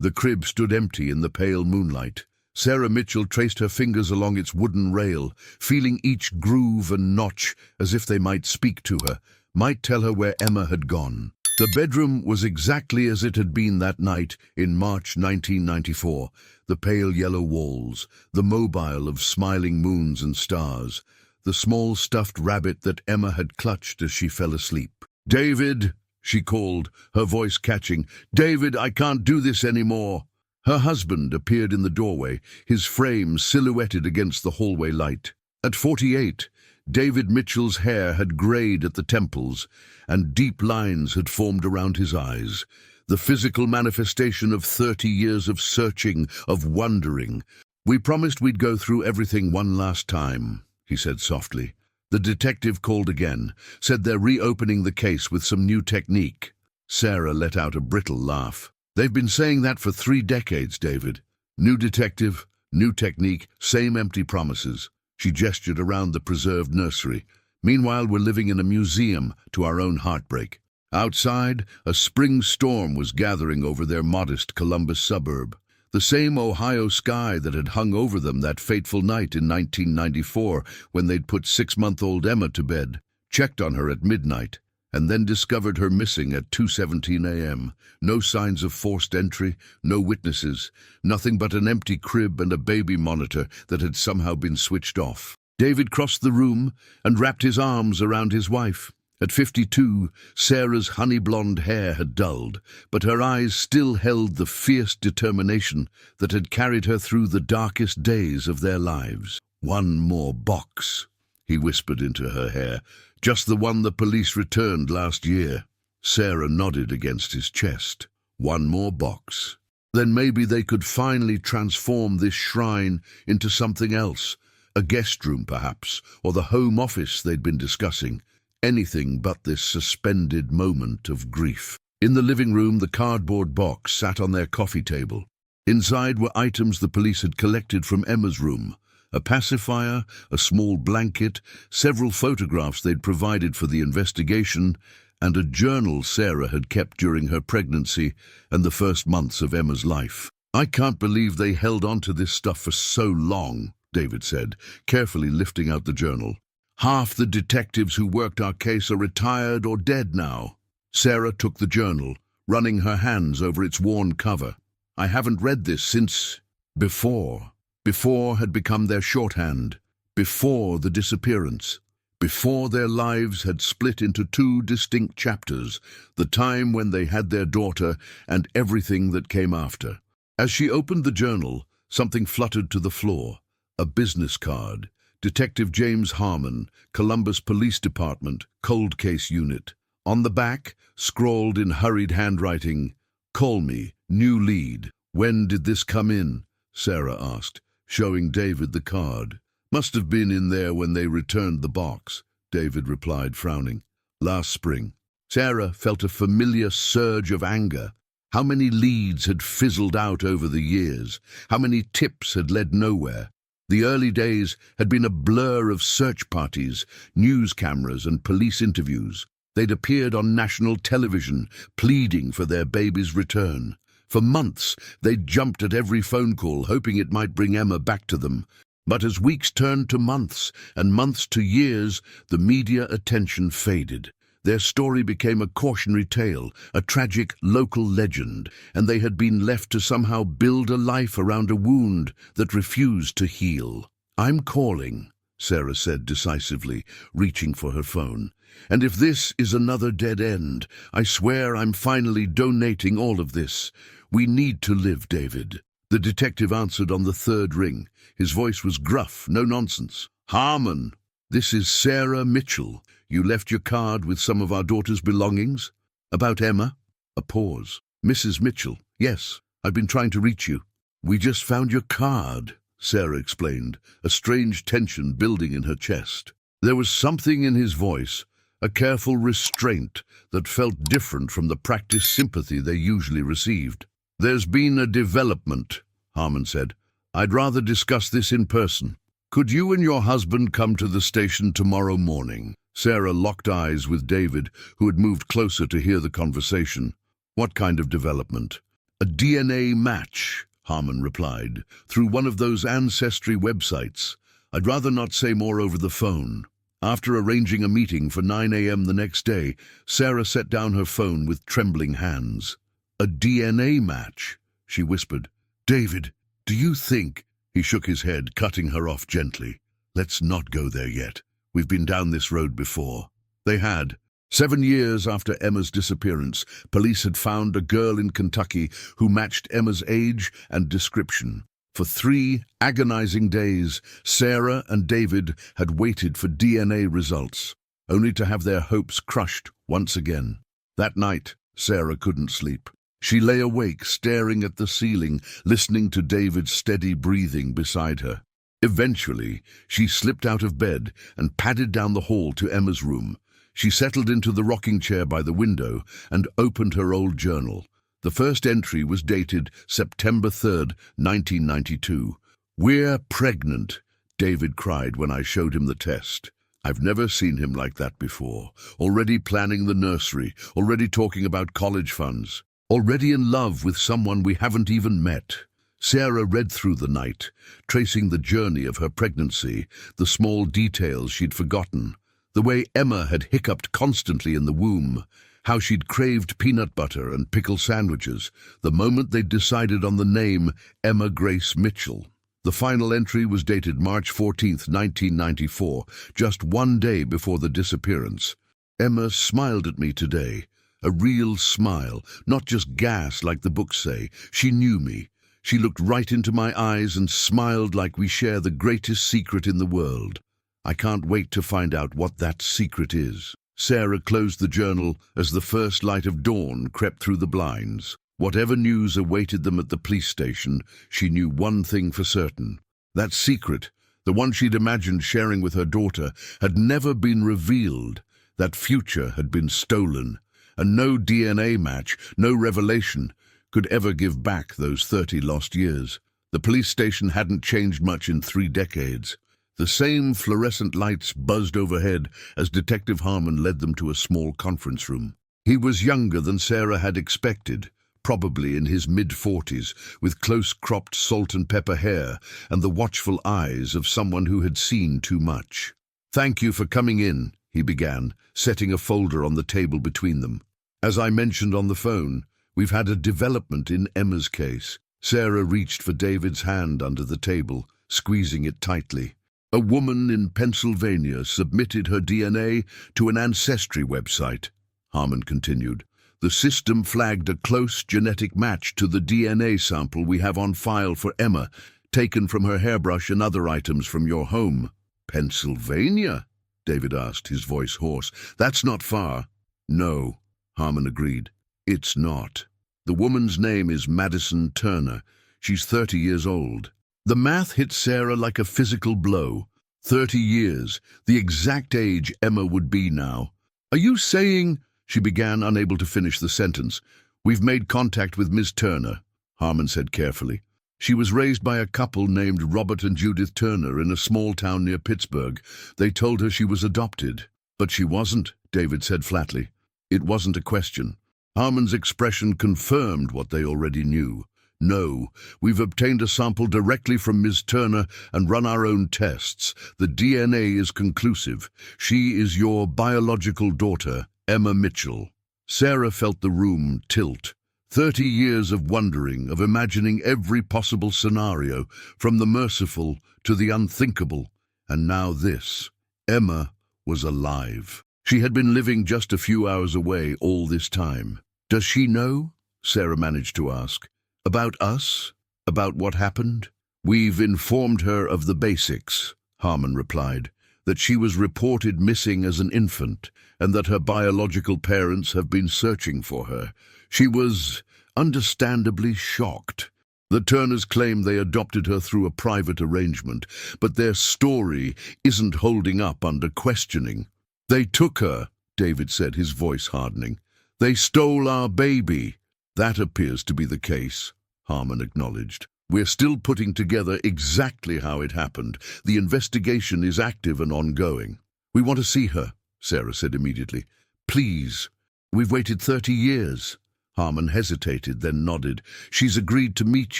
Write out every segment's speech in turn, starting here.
The crib stood empty in the pale moonlight. Sarah Mitchell traced her fingers along its wooden rail, feeling each groove and notch as if they might speak to her, might tell her where Emma had gone. The bedroom was exactly as it had been that night in March 1994, the pale yellow walls, the mobile of smiling moons and stars, the small stuffed rabbit that Emma had clutched as she fell asleep. "David," she called, her voice catching. "David, I can't do this anymore." Her husband appeared in the doorway, his frame silhouetted against the hallway light. At 48, David Mitchell's hair had grayed at the temples, and deep lines had formed around his eyes, the physical manifestation of 30 years of searching, of wondering. "We promised we'd go through everything one last time," he said softly. The detective called again, said they're reopening the case with some new technique. Sarah let out a brittle laugh. "They've been saying that for 3 decades, David. New detective, new technique, same empty promises." She gestured around the preserved nursery. "Meanwhile, we're living in a museum to our own heartbreak." Outside, a spring storm was gathering over their modest Columbus suburb. The same Ohio sky that had hung over them that fateful night in 1994 when they'd put 6-month-old Emma to bed, checked on her at midnight, and then discovered her missing at 2:17 a.m. No signs of forced entry, no witnesses, nothing but an empty crib and a baby monitor that had somehow been switched off. David crossed the room and wrapped his arms around his wife. At 52, Sarah's honey-blonde hair had dulled, but her eyes still held the fierce determination that had carried her through the darkest days of their lives. "One more box," he whispered into her hair. "Just the one the police returned last year." Sarah nodded against his chest. "One more box. Then maybe they could finally transform this shrine into something else. A guest room, perhaps, or the home office they'd been discussing. Anything but this suspended moment of grief." In the living room, the cardboard box sat on their coffee table. Inside were items the police had collected from Emma's room. A pacifier, a small blanket, several photographs they'd provided for the investigation, and a journal Sarah had kept during her pregnancy and the first months of Emma's life. "I can't believe they held on to this stuff for so long," David said, carefully lifting out the journal. "Half the detectives who worked our case are retired or dead now." Sarah took the journal, running her hands over its worn cover. "I haven't read this since before." Before had become their shorthand. Before the disappearance. Before their lives had split into 2 distinct chapters, the time when they had their daughter and everything that came after. As she opened the journal, something fluttered to the floor. A business card. Detective James Harmon, Columbus Police Department, Cold Case Unit. On the back, scrawled in hurried handwriting, "Call me, new lead." "When did this come in?" Sarah asked, showing David the card. "Must have been in there when they returned the box," David replied, frowning. "Last spring." Sarah felt a familiar surge of anger. How many leads had fizzled out over the years? How many tips had led nowhere? The early days had been a blur of search parties, news cameras and police interviews. They'd appeared on national television, pleading for their baby's return. For months, they'd jumped at every phone call, hoping it might bring Emma back to them. But as weeks turned to months, and months to years, the media attention faded. Their story became a cautionary tale, a tragic local legend, and they had been left to somehow build a life around a wound that refused to heal. "I'm calling," Sarah said decisively, reaching for her phone. "And if this is another dead end, I swear I'm finally donating all of this. We need to live, David." The detective answered on the 3rd ring. His voice was gruff, no nonsense. "Harmon, this is Sarah Mitchell. You left your card with some of our daughter's belongings?" "About Emma?" A pause. "Mrs. Mitchell, yes, I've been trying to reach you." "We just found your card," Sarah explained, a strange tension building in her chest. There was something in his voice, a careful restraint that felt different from the practiced sympathy they usually received. "There's been a development," Harmon said. "I'd rather discuss this in person. Could you and your husband come to the station tomorrow morning?" Sarah locked eyes with David, who had moved closer to hear the conversation. "What kind of development?" A DNA match, Harmon replied, through one of those ancestry websites. I'd rather not say more over the phone. After arranging a meeting for 9 a.m. the next day, Sarah set down her phone with trembling hands. A DNA match, she whispered. David, do you think... He shook his head, cutting her off gently. Let's not go there yet. We've been down this road before. They had. 7 years after Emma's disappearance, police had found a girl in Kentucky who matched Emma's age and description. For 3 agonizing days, Sarah and David had waited for DNA results, only to have their hopes crushed once again. That night, Sarah couldn't sleep. She lay awake, staring at the ceiling, listening to David's steady breathing beside her. Eventually, she slipped out of bed and padded down the hall to Emma's room. She settled into the rocking chair by the window and opened her old journal. The first entry was dated September 3rd, 1992. "We're pregnant," David cried when I showed him the test. I've never seen him like that before. Already planning the nursery, already talking about college funds, already in love with someone we haven't even met. Sarah read through the night, tracing the journey of her pregnancy, the small details she'd forgotten, the way Emma had hiccuped constantly in the womb, how she'd craved peanut butter and pickle sandwiches, the moment they'd decided on the name Emma Grace Mitchell. The final entry was dated March 14th, 1994, just 1 day before the disappearance. Emma smiled at me today. A real smile, not just gas like the books say. She knew me. She looked right into my eyes and smiled like we share the greatest secret in the world. I can't wait to find out what that secret is. Sarah closed the journal as the first light of dawn crept through the blinds. Whatever news awaited them at the police station, she knew one thing for certain. That secret, the one she'd imagined sharing with her daughter, had never been revealed. That future had been stolen. And no DNA match, no revelation, could ever give back those 30 lost years. The police station hadn't changed much in 3 decades. The same fluorescent lights buzzed overhead as Detective Harmon led them to a small conference room. He was younger than Sarah had expected, probably in his mid-40s, with close-cropped salt and pepper hair and the watchful eyes of someone who had seen too much. "Thank you for coming in," he began, setting a folder on the table between them. "As I mentioned on the phone, we've had a development in Emma's case." Sarah reached for David's hand under the table, squeezing it tightly. "A woman in Pennsylvania submitted her DNA to an ancestry website," Harmon continued. "The system flagged a close genetic match to the DNA sample we have on file for Emma, taken from her hairbrush and other items from your home." "Pennsylvania?" David asked, his voice hoarse. "That's not far." "No," Harmon agreed. "It's not. The woman's name is Madison Turner. She's 30 years old." The math hit Sarah like a physical blow. 30 years, the exact age Emma would be now. "Are you saying—" she began, unable to finish the sentence. "We've made contact with Ms. Turner," Harmon said carefully. "She was raised by a couple named Robert and Judith Turner in a small town near Pittsburgh. They told her she was adopted." "But she wasn't," David said flatly. It wasn't a question. Harmon's expression confirmed what they already knew. "No, we've obtained a sample directly from Ms. Turner and run our own tests. The DNA is conclusive. She is your biological daughter, Emma Mitchell." Sarah felt the room tilt. 30 years of wondering, of imagining every possible scenario, from the merciful to the unthinkable. And now this. Emma was alive. She had been living just a few hours away all this time. "Does she know?" Sarah managed to ask. "About us? About what happened?" "We've informed her of the basics," Harmon replied, "that she was reported missing as an infant and that her biological parents have been searching for her. She was understandably shocked. The Turners claim they adopted her through a private arrangement, but their story isn't holding up under questioning." "They took her," David said, his voice hardening. "They stole our baby." "That appears to be the case," Harmon acknowledged. "We're still putting together exactly how it happened. The investigation is active and ongoing." "We want to see her," Sarah said immediately. "Please. We've waited 30 years." Harmon hesitated, then nodded. She's agreed to meet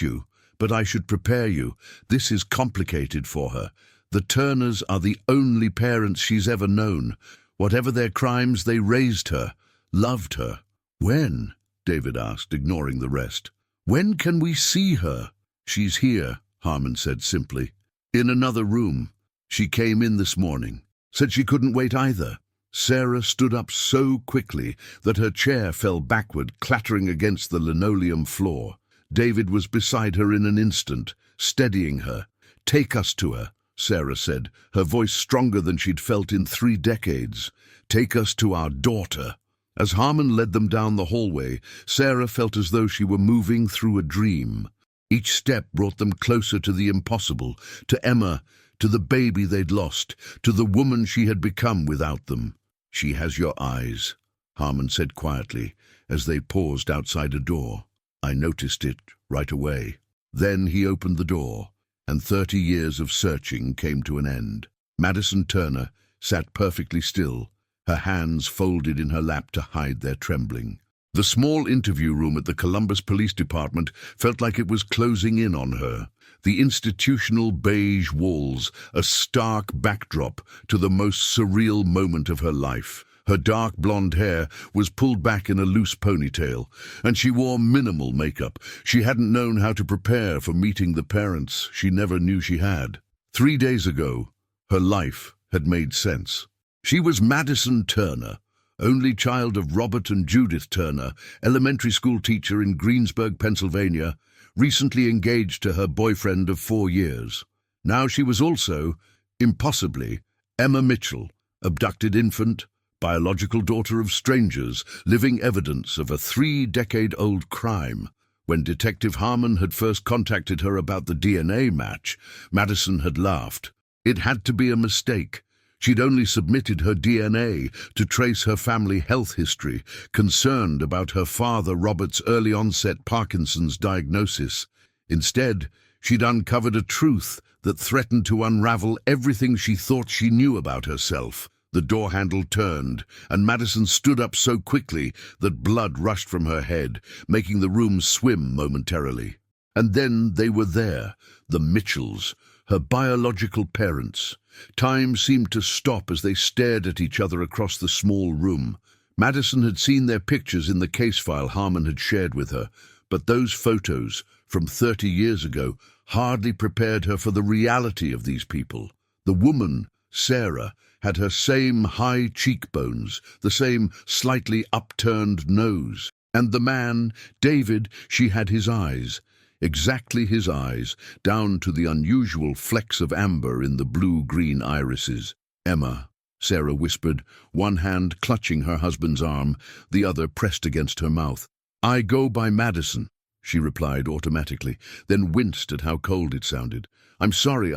you, but I should prepare you. This is complicated for her. The Turners are the only parents she's ever known. Whatever their crimes, they raised her, loved her. When? David asked, ignoring the rest. When can we see her? She's here, Harmon said simply. In another room. She came in this morning. Said she couldn't wait either. Sarah stood up so quickly that her chair fell backward, clattering against the linoleum floor. David was beside her in an instant, steadying her. Take us to her, Sarah said, her voice stronger than she'd felt in 3 decades. Take us to our daughter. As Harmon led them down the hallway, Sarah felt as though she were moving through a dream. Each step brought them closer to the impossible, to Emma, to the baby they'd lost, to the woman she had become without them. She has your eyes, Harmon said quietly, as they paused outside a door. I noticed it right away. Then he opened the door, and 30 years of searching came to an end. Madison Turner sat perfectly still, her hands folded in her lap to hide their trembling. The small interview room at the Columbus Police Department felt like it was closing in on her. The institutional beige walls, a stark backdrop to the most surreal moment of her life. Her dark blonde hair was pulled back in a loose ponytail, and she wore minimal makeup. She hadn't known how to prepare for meeting the parents she never knew she had. 3 days ago, her life had made sense. She was Madison Turner, only child of Robert and Judith Turner, elementary school teacher in Greensburg, Pennsylvania, recently engaged to her boyfriend of 4 years. Now she was also, impossibly, Emma Mitchell, abducted infant, biological daughter of strangers, living evidence of a 3-decade-old crime. When Detective Harmon had first contacted her about the DNA match, Madison had laughed. It had to be a mistake. She'd only submitted her DNA to trace her family health history, concerned about her father Robert's early-onset Parkinson's diagnosis. Instead, she'd uncovered a truth that threatened to unravel everything she thought she knew about herself. The door handle turned, and Madison stood up so quickly that blood rushed from her head, making the room swim momentarily. And then they were there, the Mitchells, her biological parents. Time seemed to stop as they stared at each other across the small room. Madison had seen their pictures in the case file Harmon had shared with her, but those photos, from 30 years ago, hardly prepared her for the reality of these people. The woman, Sarah, had her same high cheekbones, the same slightly upturned nose. And the man, David, she had his eyes. Exactly his eyes, down to the unusual flecks of amber in the blue-green irises. Emma, Sarah whispered, one hand clutching her husband's arm, the other pressed against her mouth. I go by Madison, she replied automatically, then winced at how cold it sounded. I'm sorry,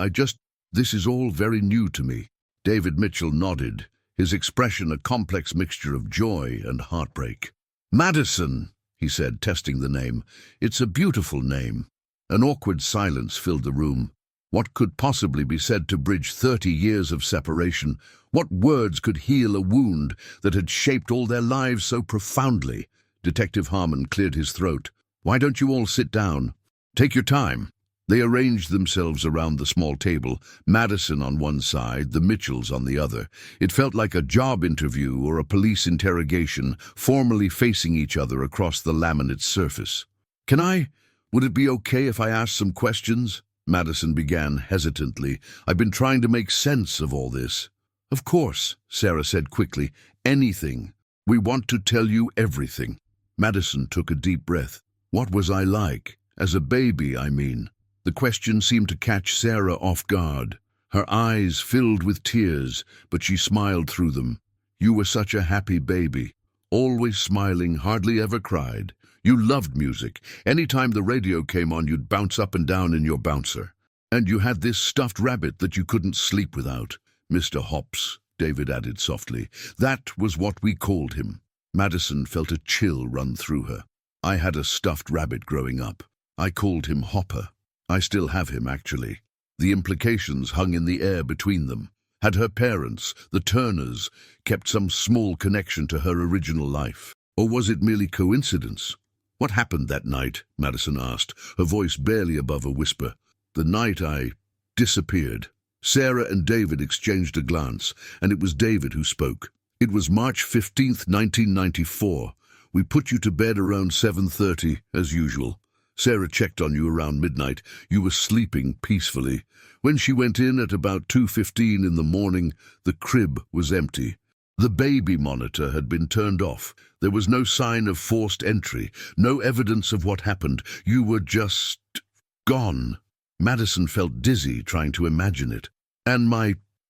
this is all very new to me. David Mitchell nodded, his expression a complex mixture of joy and heartbreak. Madison, he said, testing the name. It's a beautiful name. An awkward silence filled the room. What could possibly be said to bridge 30 years of separation? What words could heal a wound that had shaped all their lives so profoundly? Detective Harmon cleared his throat. Why don't you all sit down? Take your time. They arranged themselves around the small table, Madison on one side, the Mitchells on the other. It felt like a job interview or a police interrogation, formally facing each other across the laminate surface. Would it be okay if I asked some questions? Madison began hesitantly. I've been trying to make sense of all this. Of course, Sarah said quickly. Anything. We want to tell you everything. Madison took a deep breath. What was I like? As a baby, I mean. The question seemed to catch Sarah off guard. Her eyes filled with tears, but she smiled through them. You were such a happy baby, always smiling, hardly ever cried. You loved music. Any time the radio came on, you'd bounce up and down in your bouncer. And you had this stuffed rabbit that you couldn't sleep without. Mr. Hops, David added softly. That was what we called him. Madison felt a chill run through her. I had a stuffed rabbit growing up. I called him Hopper. I still have him, actually. The implications hung in the air between them. Had her parents, the Turners, kept some small connection to her original life? Or was it merely coincidence? What happened that night? Madison asked, her voice barely above a whisper. The night I disappeared. Sarah and David exchanged a glance, and it was David who spoke. It was March 15th, 1994. We put you to bed around 7:30, as usual. Sarah checked on you around midnight. You were sleeping peacefully. When she went in at about 2:15 in the morning, the crib was empty. The baby monitor had been turned off. There was no sign of forced entry, no evidence of what happened. You were just gone. Madison felt dizzy trying to imagine it. And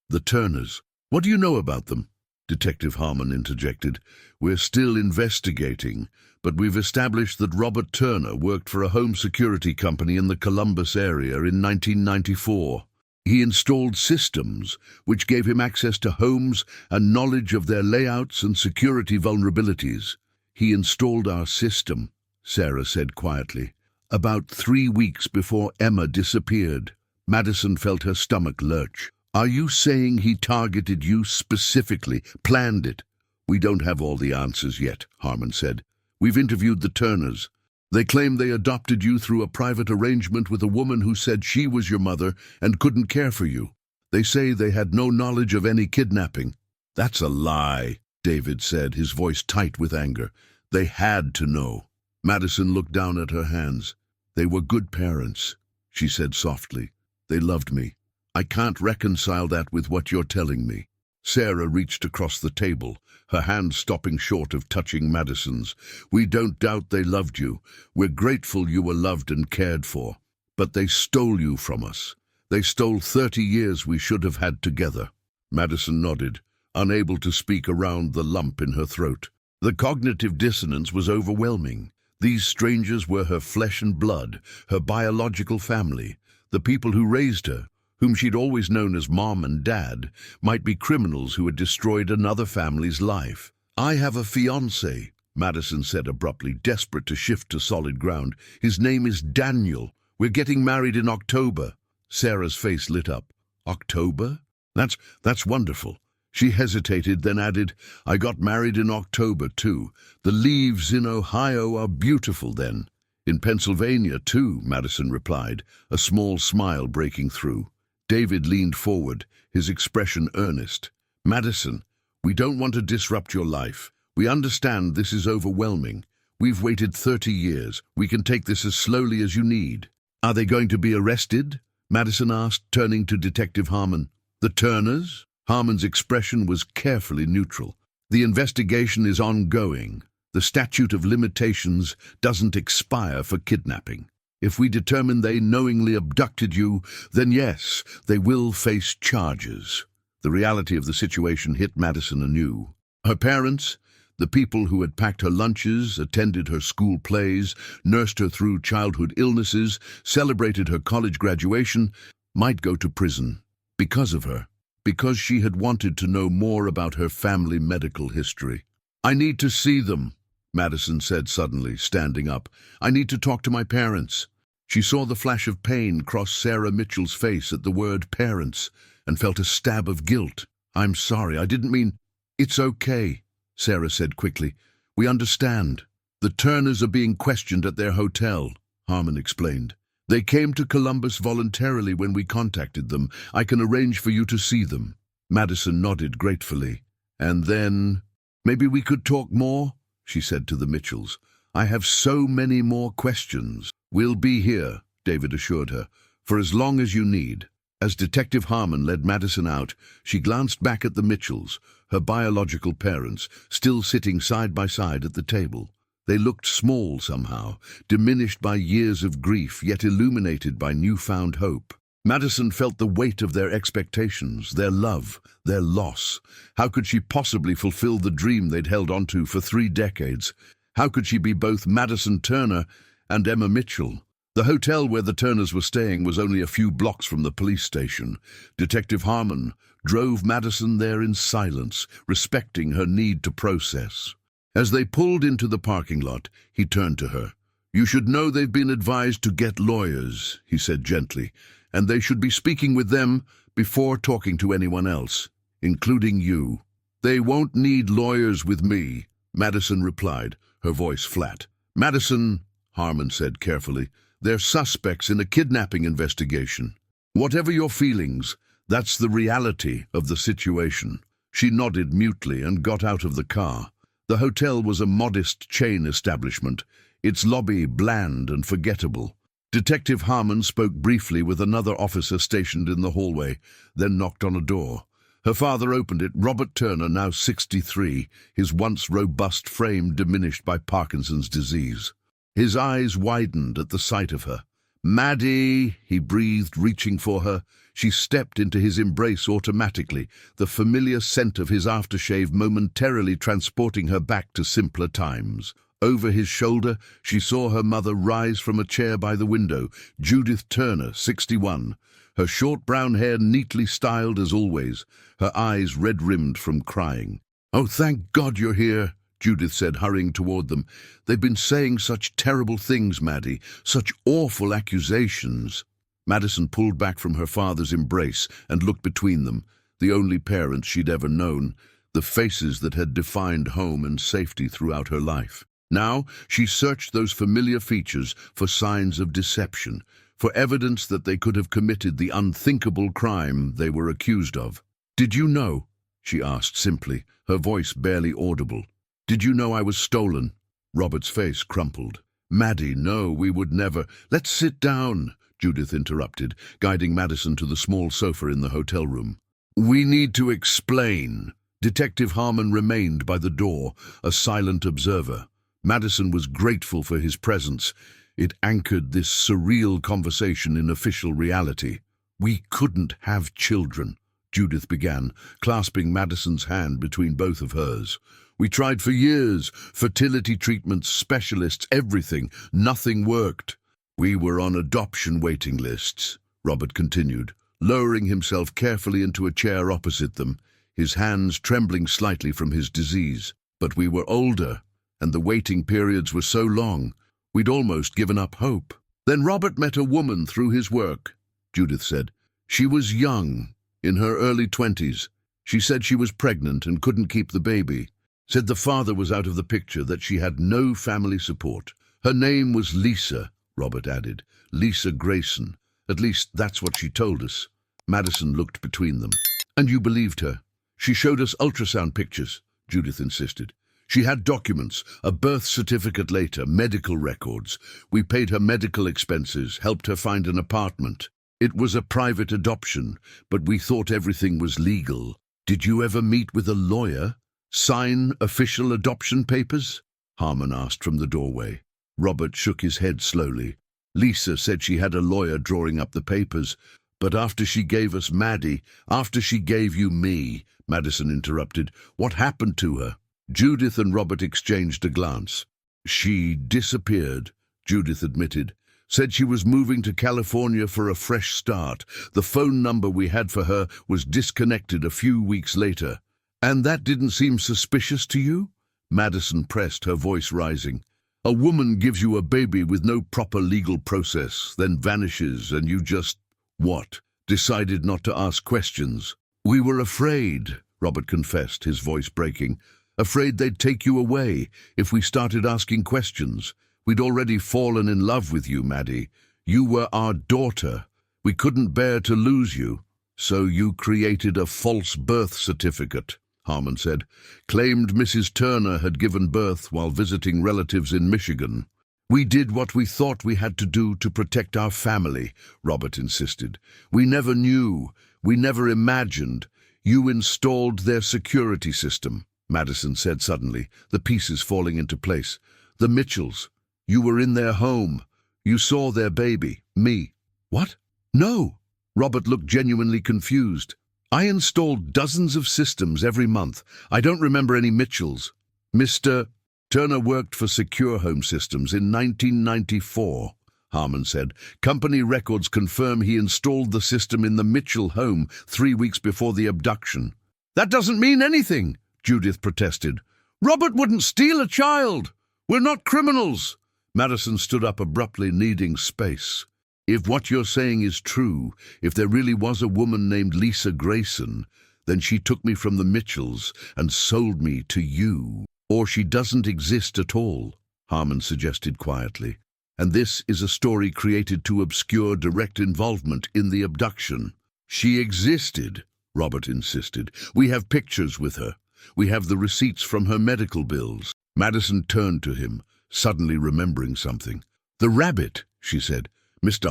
the Turners. What do you know about them? Detective Harmon interjected. We're still investigating, but we've established that Robert Turner worked for a home security company in the Columbus area in 1994. He installed systems which gave him access to homes and knowledge of their layouts and security vulnerabilities. He installed our system, Sarah said quietly, about 3 weeks before Emma disappeared. Madison felt her stomach lurch. Are you saying he targeted you specifically, planned it? We don't have all the answers yet, Harmon said. We've interviewed the Turners. They claim they adopted you through a private arrangement with a woman who said she was your mother and couldn't care for you. They say they had no knowledge of any kidnapping. That's a lie, David said, his voice tight with anger. They had to know. Madison looked down at her hands. They were good parents, she said softly. They loved me. I can't reconcile that with what you're telling me. Sarah reached across the table, her hand stopping short of touching Madison's. We don't doubt they loved you. We're grateful you were loved and cared for. But they stole you from us. They stole 30 years we should have had together. Madison nodded, unable to speak around the lump in her throat. The cognitive dissonance was overwhelming. These strangers were her flesh and blood, her biological family, the people who raised her, whom she'd always known as Mom and Dad, might be criminals who had destroyed another family's life. I have a fiancé, Madison said abruptly, desperate to shift to solid ground. His name is Daniel. We're getting married in October. Sarah's face lit up. October? That's wonderful. She hesitated, then added, I got married in October, too. The leaves in Ohio are beautiful then. In Pennsylvania, too, Madison replied, a small smile breaking through. David leaned forward, his expression earnest. Madison, we don't want to disrupt your life. We understand this is overwhelming. We've waited 30 years. We can take this as slowly as you need. Are they going to be arrested? Madison asked, turning to Detective Harmon. The Turners? Harmon's expression was carefully neutral. The investigation is ongoing. The statute of limitations doesn't expire for kidnapping. If we determine they knowingly abducted you, then yes, they will face charges. The reality of the situation hit Madison anew. Her parents, the people who had packed her lunches, attended her school plays, nursed her through childhood illnesses, celebrated her college graduation, might go to prison because of her, because she had wanted to know more about her family medical history. I need to see them, Madison said suddenly, standing up. I need to talk to my parents. She saw the flash of pain cross Sarah Mitchell's face at the word parents and felt a stab of guilt. I'm sorry, I didn't mean... It's okay, Sarah said quickly. We understand. The Turners are being questioned at their hotel, Harmon explained. They came to Columbus voluntarily when we contacted them. I can arrange for you to see them. Madison nodded gratefully. And then... Maybe we could talk more, she said to the Mitchells. I have so many more questions. We'll be here, David assured her, for as long as you need. As Detective Harmon led Madison out, she glanced back at the Mitchells, her biological parents, still sitting side by side at the table. They looked small somehow, diminished by years of grief, yet illuminated by newfound hope. Madison felt the weight of their expectations, their love, their loss. How could she possibly fulfill the dream they'd held onto for 3 decades? How could she be both Madison Turner and Emma Mitchell? The hotel where the Turners were staying was only a few blocks from the police station. Detective Harmon drove Madison there in silence, respecting her need to process. As they pulled into the parking lot, he turned to her. You should know they've been advised to get lawyers, he said gently, and they should be speaking with them before talking to anyone else, including you. They won't need lawyers with me, Madison replied, her voice flat. Madison, Harmon said carefully, they're suspects in a kidnapping investigation. Whatever your feelings, that's the reality of the situation. She nodded mutely and got out of the car. The hotel was a modest chain establishment, its lobby bland and forgettable. Detective Harmon spoke briefly with another officer stationed in the hallway, then knocked on a door. Her father opened it, Robert Turner, now 63, his once robust frame diminished by Parkinson's disease. His eyes widened at the sight of her. "Maddie," he breathed, reaching for her. She stepped into his embrace automatically, the familiar scent of his aftershave momentarily transporting her back to simpler times. Over his shoulder, she saw her mother rise from a chair by the window, Judith Turner, 61. Her short brown hair neatly styled as always, her eyes red-rimmed from crying. "Oh, thank God you're here," Judith said, hurrying toward them. "They've been saying such terrible things, Maddie, such awful accusations." Madison pulled back from her father's embrace and looked between them, the only parents she'd ever known, the faces that had defined home and safety throughout her life. Now she searched those familiar features for signs of deception, for evidence that they could have committed the unthinkable crime they were accused of. "Did you know?" she asked simply, her voice barely audible. "Did you know I was stolen?" Robert's face crumpled. "Maddie, no, we would never—" "Let's sit down," Judith interrupted, guiding Madison to the small sofa in the hotel room. "We need to explain." Detective Harmon remained by the door, a silent observer. Madison was grateful for his presence. It anchored this surreal conversation in official reality. "We couldn't have children," Judith began, clasping Madison's hand between both of hers. "We tried for years, fertility treatments, specialists, everything. Nothing worked. We were on adoption waiting lists," Robert continued, lowering himself carefully into a chair opposite them, his hands trembling slightly from his disease. "But we were older, and the waiting periods were so long, we'd almost given up hope. Then Robert met a woman through his work," Judith said. "She was young, in her early 20s. She said she was pregnant and couldn't keep the baby. Said the father was out of the picture, that she had no family support. Her name was Lisa," Robert added. "Lisa Grayson. At least that's what she told us." Madison looked between them. "And you believed her?" "She showed us ultrasound pictures," Judith insisted. "She had documents, a birth certificate later, medical records. We paid her medical expenses, helped her find an apartment. It was a private adoption, but we thought everything was legal." "Did you ever meet with a lawyer? Sign official adoption papers?" Harmon asked from the doorway. Robert shook his head slowly. "Lisa said she had a lawyer drawing up the papers, but after she gave us Maddie, after she gave you me," Madison interrupted. "What happened to her?" Judith and Robert exchanged a glance. "She disappeared," Judith admitted. "Said she was moving to California for a fresh start. The phone number we had for her was disconnected a few weeks later." "And that didn't seem suspicious to you?" Madison pressed, her voice rising. "A woman gives you a baby with no proper legal process, then vanishes, and you just, what, decided not to ask questions?" "We were afraid," Robert confessed, his voice breaking. "Afraid they'd take you away if we started asking questions. We'd already fallen in love with you, Maddie. You were our daughter. We couldn't bear to lose you. So you created a false birth certificate," Harmon said. "Claimed Mrs. Turner had given birth while visiting relatives in Michigan." "We did what we thought we had to do to protect our family," Robert insisted. "We never knew. We never imagined. You installed their security system," Madison said suddenly, the pieces falling into place. "The Mitchells. You were in their home. You saw their baby, me." "What? No." Robert looked genuinely confused. "I installed dozens of systems every month. I don't remember any Mitchells." "Mr. Turner worked for Secure Home Systems in 1994, Harmon said. "Company records confirm he installed the system in the Mitchell home 3 weeks before the abduction." "That doesn't mean anything," Judith protested. "Robert wouldn't steal a child. We're not criminals." Madison stood up abruptly, needing space. "If what you're saying is true, if there really was a woman named Lisa Grayson, then she took me from the Mitchells and sold me to you. Or she doesn't exist at all." Harmon suggested quietly. And this is a story created to obscure direct involvement in the abduction. She existed, Robert insisted. We have pictures with her. We have the receipts from her medical bills. Madison turned to him, suddenly remembering something. The rabbit, she said. Mr.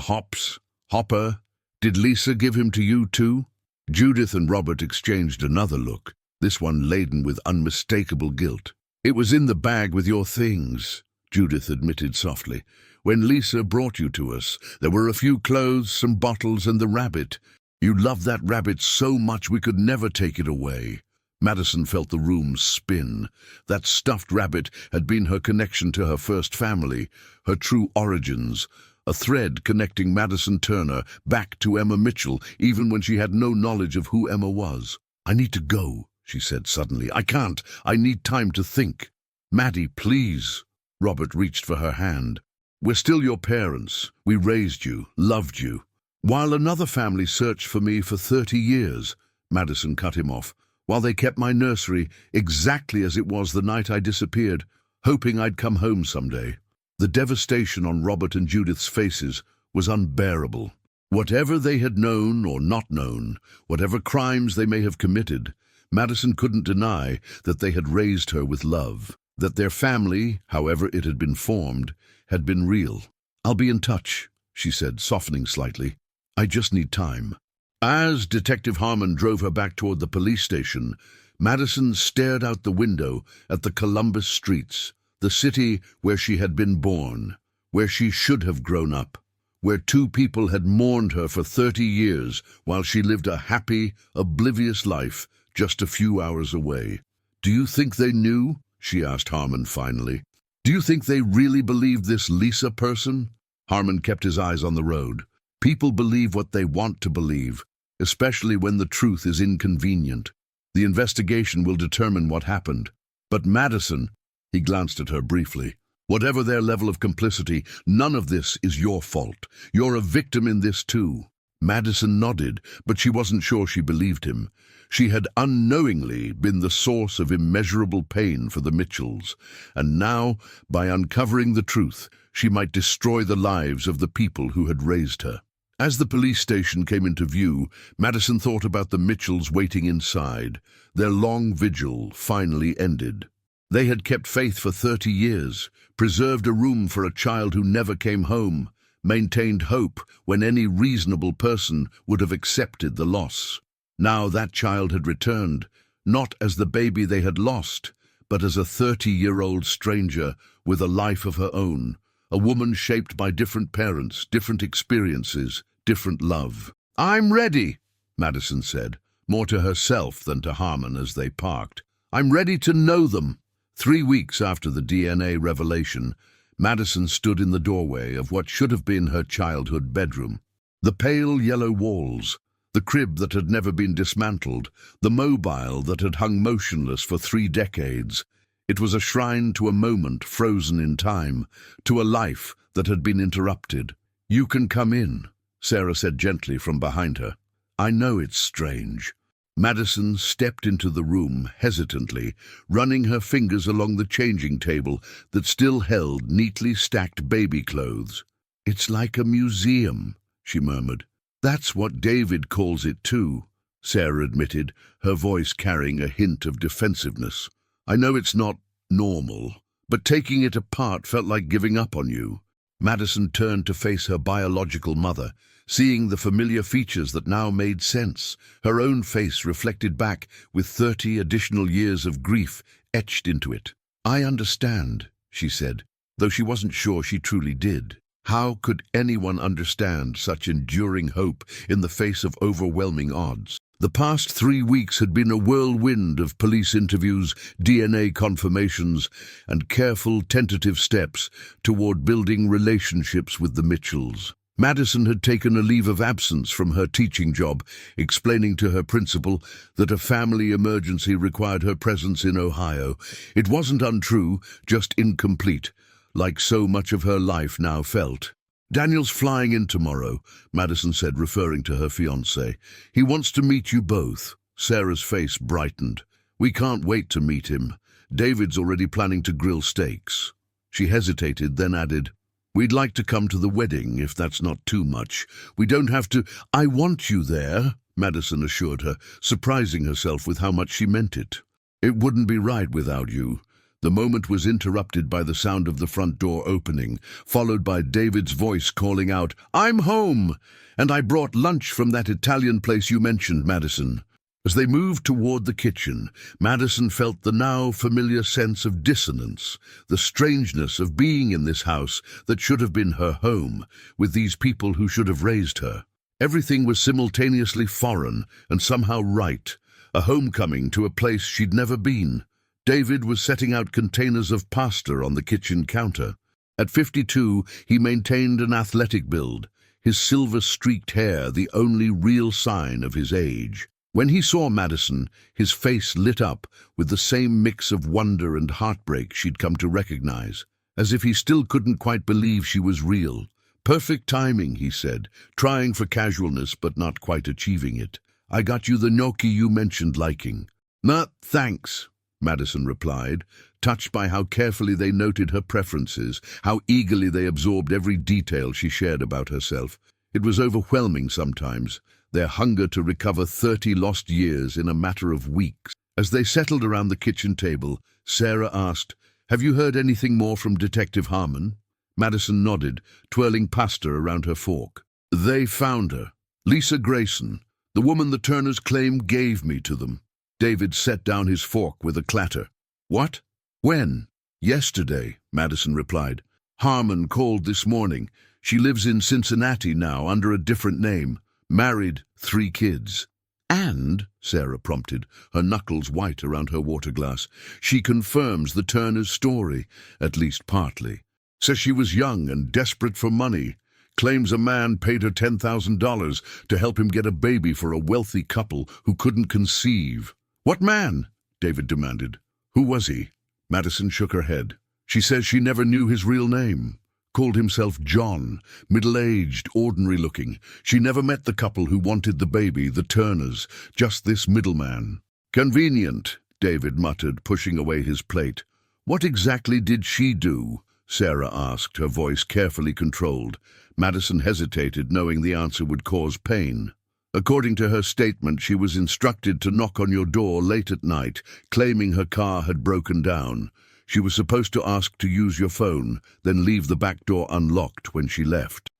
Hopper, did Lisa give him to you too? Judith and Robert exchanged another look, this one laden with unmistakable guilt. It was in the bag with your things, Judith admitted softly. When Lisa brought you to us, there were a few clothes, some bottles, and the rabbit. You loved that rabbit so much we could never take it away. Madison felt the room spin. That stuffed rabbit had been her connection to her first family, her true origins, a thread connecting Madison Turner back to Emma Mitchell, even when she had no knowledge of who Emma was. I need to go, she said suddenly. I can't. I need time to think. Maddie, please. Robert reached for her hand. We're still your parents. We raised you, loved you. While another family searched for me for 30 years, Madison cut him off, while they kept my nursery exactly as it was the night I disappeared, hoping I'd come home someday. The devastation on Robert and Judith's faces was unbearable. Whatever they had known or not known, whatever crimes they may have committed, Madison couldn't deny that they had raised her with love, that their family, however it had been formed, had been real. I'll be in touch, she said, softening slightly. I just need time. As Detective Harmon drove her back toward the police station, Madison stared out the window at the Columbus streets, the city where she had been born, where she should have grown up, where two people had mourned her for 30 years while she lived a happy, oblivious life just a few hours away. Do you think they knew? She asked Harmon finally. Do you think they really believed this Lisa person? Harmon kept his eyes on the road. People believe what they want to believe, especially when the truth is inconvenient. The investigation will determine what happened. But Madison, he glanced at her briefly, whatever their level of complicity, none of this is your fault. You're a victim in this too. Madison nodded, but she wasn't sure she believed him. She had unknowingly been the source of immeasurable pain for the Mitchells, and now, by uncovering the truth, she might destroy the lives of the people who had raised her. As the police station came into view, Madison thought about the Mitchells waiting inside. Their long vigil finally ended. They had kept faith for 30 years, preserved a room for a child who never came home, maintained hope when any reasonable person would have accepted the loss. Now that child had returned, not as the baby they had lost, but as a 30-year-old stranger with a life of her own, a woman shaped by different parents, different experiences, different love. I'm ready, Madison said, more to herself than to Harmon as they parked. I'm ready to know them. 3 weeks after the DNA revelation, Madison stood in the doorway of what should have been her childhood bedroom. The pale yellow walls, the crib that had never been dismantled, the mobile that had hung motionless for 3 decades. It was a shrine to a moment frozen in time, to a life that had been interrupted. You can come in, Sarah said gently from behind her. I know it's strange. Madison stepped into the room hesitantly, running her fingers along the changing table that still held neatly stacked baby clothes. It's like a museum, she murmured. That's what David calls it too, Sarah admitted, her voice carrying a hint of defensiveness. I know it's not normal, but taking it apart felt like giving up on you. Madison turned to face her biological mother, seeing the familiar features that now made sense, her own face reflected back with 30 additional years of grief etched into it. I understand, she said, though she wasn't sure she truly did. How could anyone understand such enduring hope in the face of overwhelming odds? The past 3 weeks had been a whirlwind of police interviews, DNA confirmations, and careful, tentative steps toward building relationships with the Mitchells. Madison had taken a leave of absence from her teaching job, explaining to her principal that a family emergency required her presence in Ohio. It wasn't untrue, just incomplete, like so much of her life now felt. Daniel's flying in tomorrow, Madison said, referring to her fiancé. He wants to meet you both. Sarah's face brightened. We can't wait to meet him. David's already planning to grill steaks. She hesitated, then added, "We'd like to come to the wedding, if that's not too much. We don't have to—" "I want you there," Madison assured her, surprising herself with how much she meant it. "It wouldn't be right without you." The moment was interrupted by the sound of the front door opening, followed by David's voice calling out, "I'm home! And I brought lunch from that Italian place you mentioned, Madison." As they moved toward the kitchen, Madison felt the now familiar sense of dissonance, the strangeness of being in this house that should have been her home, with these people who should have raised her. Everything was simultaneously foreign and somehow right, a homecoming to a place she'd never been. David was setting out containers of pasta on the kitchen counter. At 52, he maintained an athletic build, his silver-streaked hair the only real sign of his age. When he saw Madison, his face lit up with the same mix of wonder and heartbreak she'd come to recognize, as if he still couldn't quite believe she was real. "Perfect timing," he said, trying for casualness but not quite achieving it. "I got you the gnocchi you mentioned liking." "Nah, thanks," Madison replied, touched by how carefully they noted her preferences, how eagerly they absorbed every detail she shared about herself. It was overwhelming sometimes, their hunger to recover 30 lost years in a matter of weeks. As they settled around the kitchen table, Sarah asked, "Have you heard anything more from Detective Harmon?" Madison nodded, twirling pasta around her fork. "They found her. Lisa Grayson, the woman the Turners claim gave me to them." David set down his fork with a clatter. "What? When?" "Yesterday," Madison replied. "Harmon called this morning. She lives in Cincinnati now under a different name. Married, 3 kids. "And," Sarah prompted, her knuckles white around her water glass, "she confirms the Turners' story, at least partly. Says she was young and desperate for money. Claims a man paid her $10,000 to help him get a baby for a wealthy couple who couldn't conceive." "What man?" David demanded. "Who was he?" Madison shook her head. "She says she never knew his real name. Called himself John, middle-aged, ordinary-looking. She never met the couple who wanted the baby, the Turners, just this middleman." "Convenient," David muttered, pushing away his plate. "What exactly did she do?" Sarah asked, her voice carefully controlled. Madison hesitated, knowing the answer would cause pain. "According to her statement, she was instructed to knock on your door late at night, claiming her car had broken down. She was supposed to ask to use your phone, then leave the back door unlocked when she left."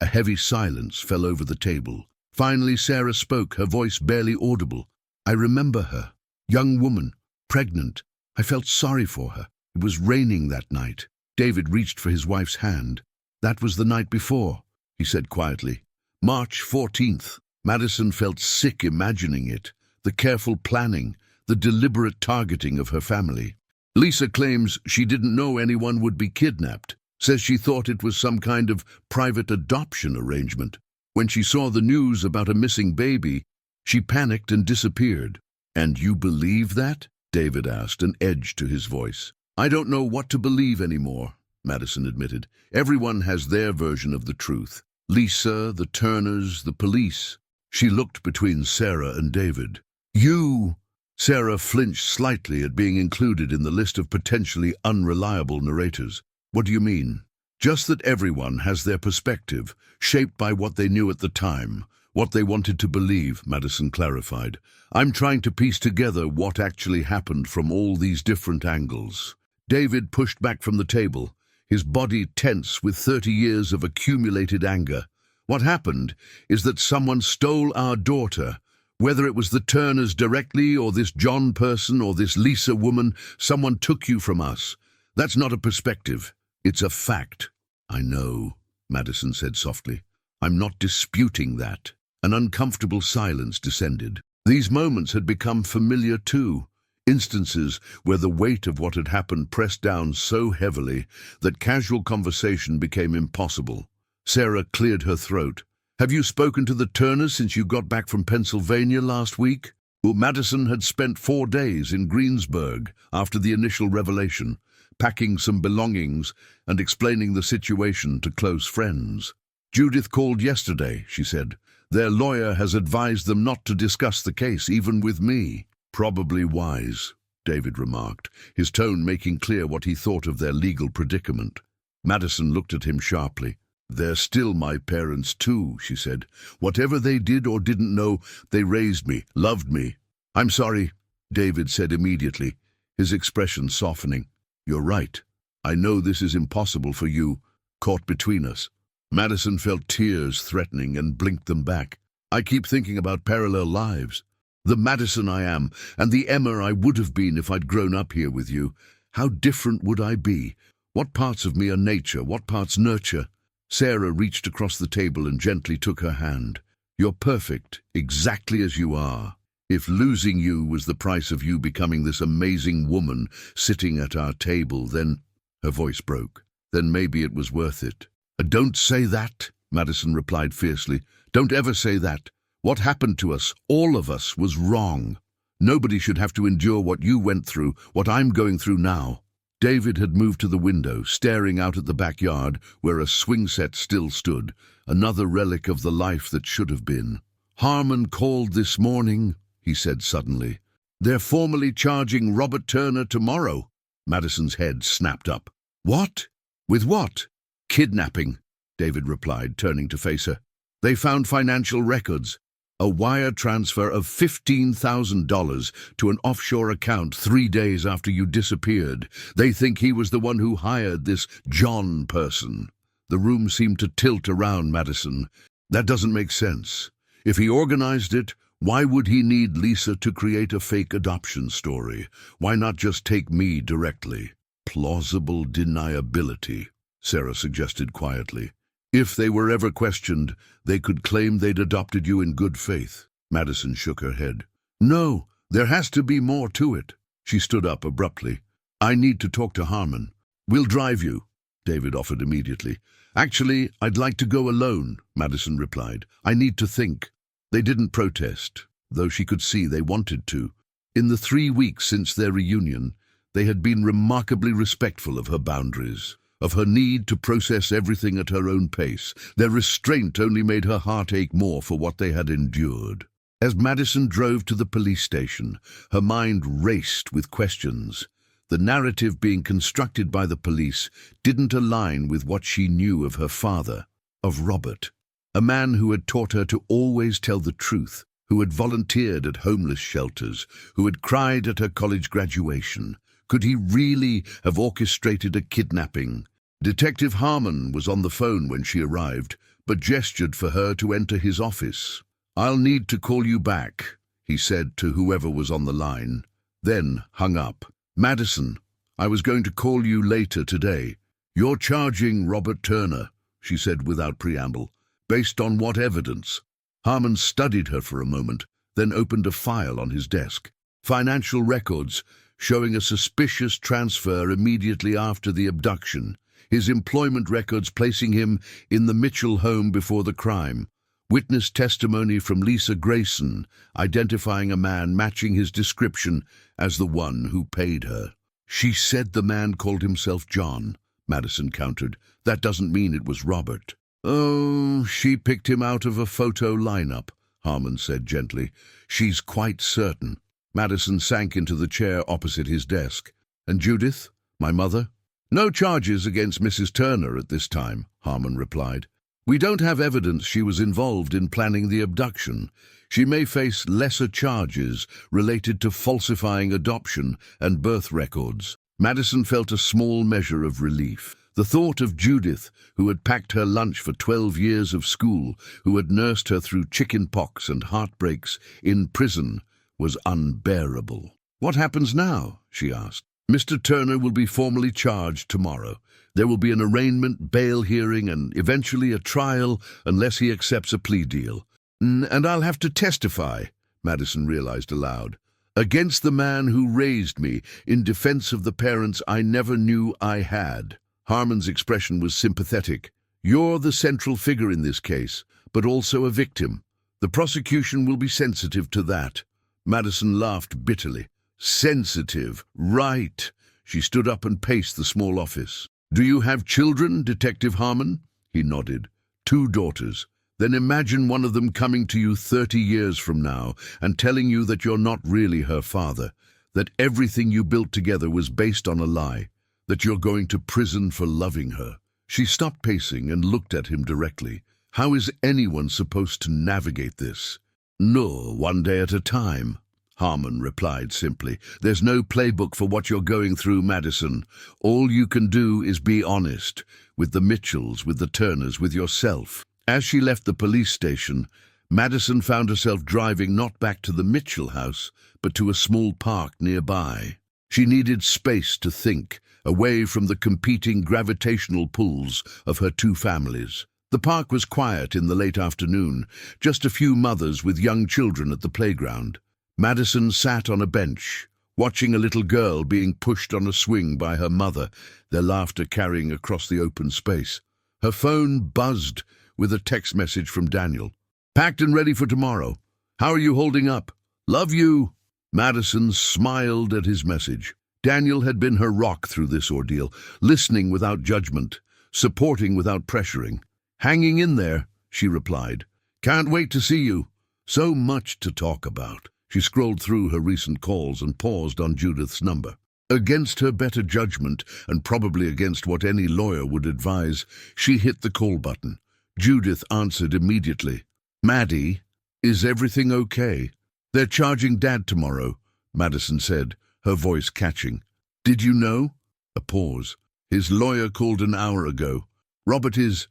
A heavy silence fell over the table. Finally, Sarah spoke, her voice barely audible. "I remember her. Young woman, pregnant. I felt sorry for her. It was raining that night." David reached for his wife's hand. "That was the night before," he said quietly. "March 14th. Madison felt sick imagining it, the careful planning, the deliberate targeting of her family. Lisa claims she didn't know anyone would be kidnapped, says she thought it was some kind of private adoption arrangement. When she saw the news about a missing baby, she panicked and disappeared." "And you believe that?" David asked, an edge to his voice. "I don't know what to believe anymore," Madison admitted. "Everyone has their version of the truth. Lisa, the Turners, the police." She looked between Sarah and David. "You—" Sarah flinched slightly at being included in the list of potentially unreliable narrators. "What do you mean?" "Just that everyone has their perspective, shaped by what they knew at the time, what they wanted to believe," Madison clarified. "I'm trying to piece together what actually happened from all these different angles." David pushed back from the table, his body tense with 30 years of accumulated anger. "What happened is that someone stole our daughter. Whether it was the Turners directly, or this John person, or this Lisa woman, someone took you from us. That's not a perspective. It's a fact." "I know," Madison said softly. "I'm not disputing that." An uncomfortable silence descended. These moments had become familiar too. Instances where the weight of what had happened pressed down so heavily that casual conversation became impossible. Sarah cleared her throat. "Have you spoken to the Turners since you got back from Pennsylvania last week?" Well, Madison had spent 4 days in Greensburg after the initial revelation, packing some belongings and explaining the situation to close friends. "Judith called yesterday," she said. "Their lawyer has advised them not to discuss the case, even with me." "Probably wise," David remarked, his tone making clear what he thought of their legal predicament. Madison looked at him sharply. "They're still my parents too," she said. "Whatever they did or didn't know, they raised me, loved me." "I'm sorry," David said immediately, his expression softening. "You're right. I know this is impossible for you, caught between us." Madison felt tears threatening and blinked them back. "I keep thinking about parallel lives. The Madison I am, and the Emma I would have been if I'd grown up here with you. How different would I be? What parts of me are nature, what parts nurture?" Sarah reached across the table and gently took her hand. "You're perfect, exactly as you are. If losing you was the price of you becoming this amazing woman sitting at our table, then—" Her voice broke. "Then maybe it was worth it." "Don't say that," Madison replied fiercely. "Don't ever say that. What happened to us, all of us, was wrong. Nobody should have to endure what you went through, what I'm going through now." David had moved to the window, staring out at the backyard where a swing set still stood, another relic of the life that should have been. "Harmon called this morning," he said suddenly. "They're formally charging Robert Turner tomorrow." Madison's head snapped up. "What? With what?" "Kidnapping," David replied, turning to face her. "They found financial records. A wire transfer of $15,000 to an offshore account 3 days after you disappeared. They think he was the one who hired this John person." The room seemed to tilt around Madison. "That doesn't make sense. If he organized it, why would he need Lisa to create a fake adoption story? Why not just take me directly?" "Plausible deniability," Sarah suggested quietly. "If they were ever questioned, they could claim they'd adopted you in good faith." Madison shook her head. "No, there has to be more to it." She stood up abruptly. "I need to talk to Harmon." "We'll drive you," David offered immediately. "Actually, I'd like to go alone," Madison replied. "I need to think." They didn't protest, though she could see they wanted to. In the 3 weeks since their reunion, they had been remarkably respectful of her boundaries, of her need to process everything at her own pace. Their restraint only made her heart ache more for what they had endured. As Madison drove to the police station, her mind raced with questions. The narrative being constructed by the police didn't align with what she knew of her father, of Robert, a man who had taught her to always tell the truth, who had volunteered at homeless shelters, who had cried at her college graduation. Could he really have orchestrated a kidnapping? Detective Harmon was on the phone when she arrived, but gestured for her to enter his office. "I'll need to call you back," he said to whoever was on the line, then hung up. "Madison, I was going to call you later today. You're charging Robert Turner," she said without preamble. "Based on what evidence?" Harmon studied her for a moment, then opened a file on his desk. Financial records showing a suspicious transfer immediately after the abduction. His employment records placing him in the Mitchell home before the crime. Witness testimony from Lisa Grayson, identifying a man matching his description as the one who paid her. "She said the man called himself John," Madison countered. "That doesn't mean it was Robert." "Oh, she picked him out of a photo lineup," Harmon said gently. "She's quite certain." Madison sank into the chair opposite his desk. "And Judith, my mother?" "No charges against Mrs. Turner at this time," Harmon replied. "We don't have evidence she was involved in planning the abduction. She may face lesser charges related to falsifying adoption and birth records." Madison felt a small measure of relief. The thought of Judith, who had packed her lunch for 12 years of school, who had nursed her through chicken pox and heartbreaks in prison, was unbearable. "What happens now?" she asked. "Mr. Turner will be formally charged tomorrow. There will be an arraignment, bail hearing, and eventually a trial unless he accepts a plea deal. And I'll have to testify," Madison realized aloud, "against the man who raised me in defense of the parents I never knew I had." Harmon's expression was sympathetic. "You're the central figure in this case, but also a victim. The prosecution will be sensitive to that." Madison laughed bitterly. "Sensitive, right." She stood up and paced the small office. "Do you have children, Detective Harmon?" He nodded. "2 daughters. Then imagine one of them coming to you 30 years from now and telling you that you're not really her father. that everything you built together was based on a lie, that you're going to prison for loving her. She stopped pacing and looked at him directly. How is anyone supposed to navigate this? No, one day at a time, Harmon replied simply. There's no playbook for what you're going through, Madison. All you can do is be honest, with the Mitchells, with the Turners, with yourself. As she left the police station, Madison found herself driving not back to the Mitchell house, but to a small park nearby. She needed space to think, away from the competing gravitational pulls of her two families. The park was quiet in the late afternoon, just a few mothers with young children at the playground. Madison sat on a bench, watching a little girl being pushed on a swing by her mother, their laughter carrying across the open space. Her phone buzzed with a text message from Daniel. Packed and ready for tomorrow. How are you holding up? Love you. Madison smiled at his message. Daniel had been her rock through this ordeal, listening without judgment, supporting without pressuring. Hanging in there, she replied. Can't wait to see you. So much to talk about. She scrolled through her recent calls and paused on Judith's number. Against her better judgment, and probably against what any lawyer would advise, she hit the call button. Judith answered immediately. Maddie, is everything okay? They're charging Dad tomorrow, Madison said, her voice catching. Did you know? A pause. His lawyer called an hour ago. Robert he's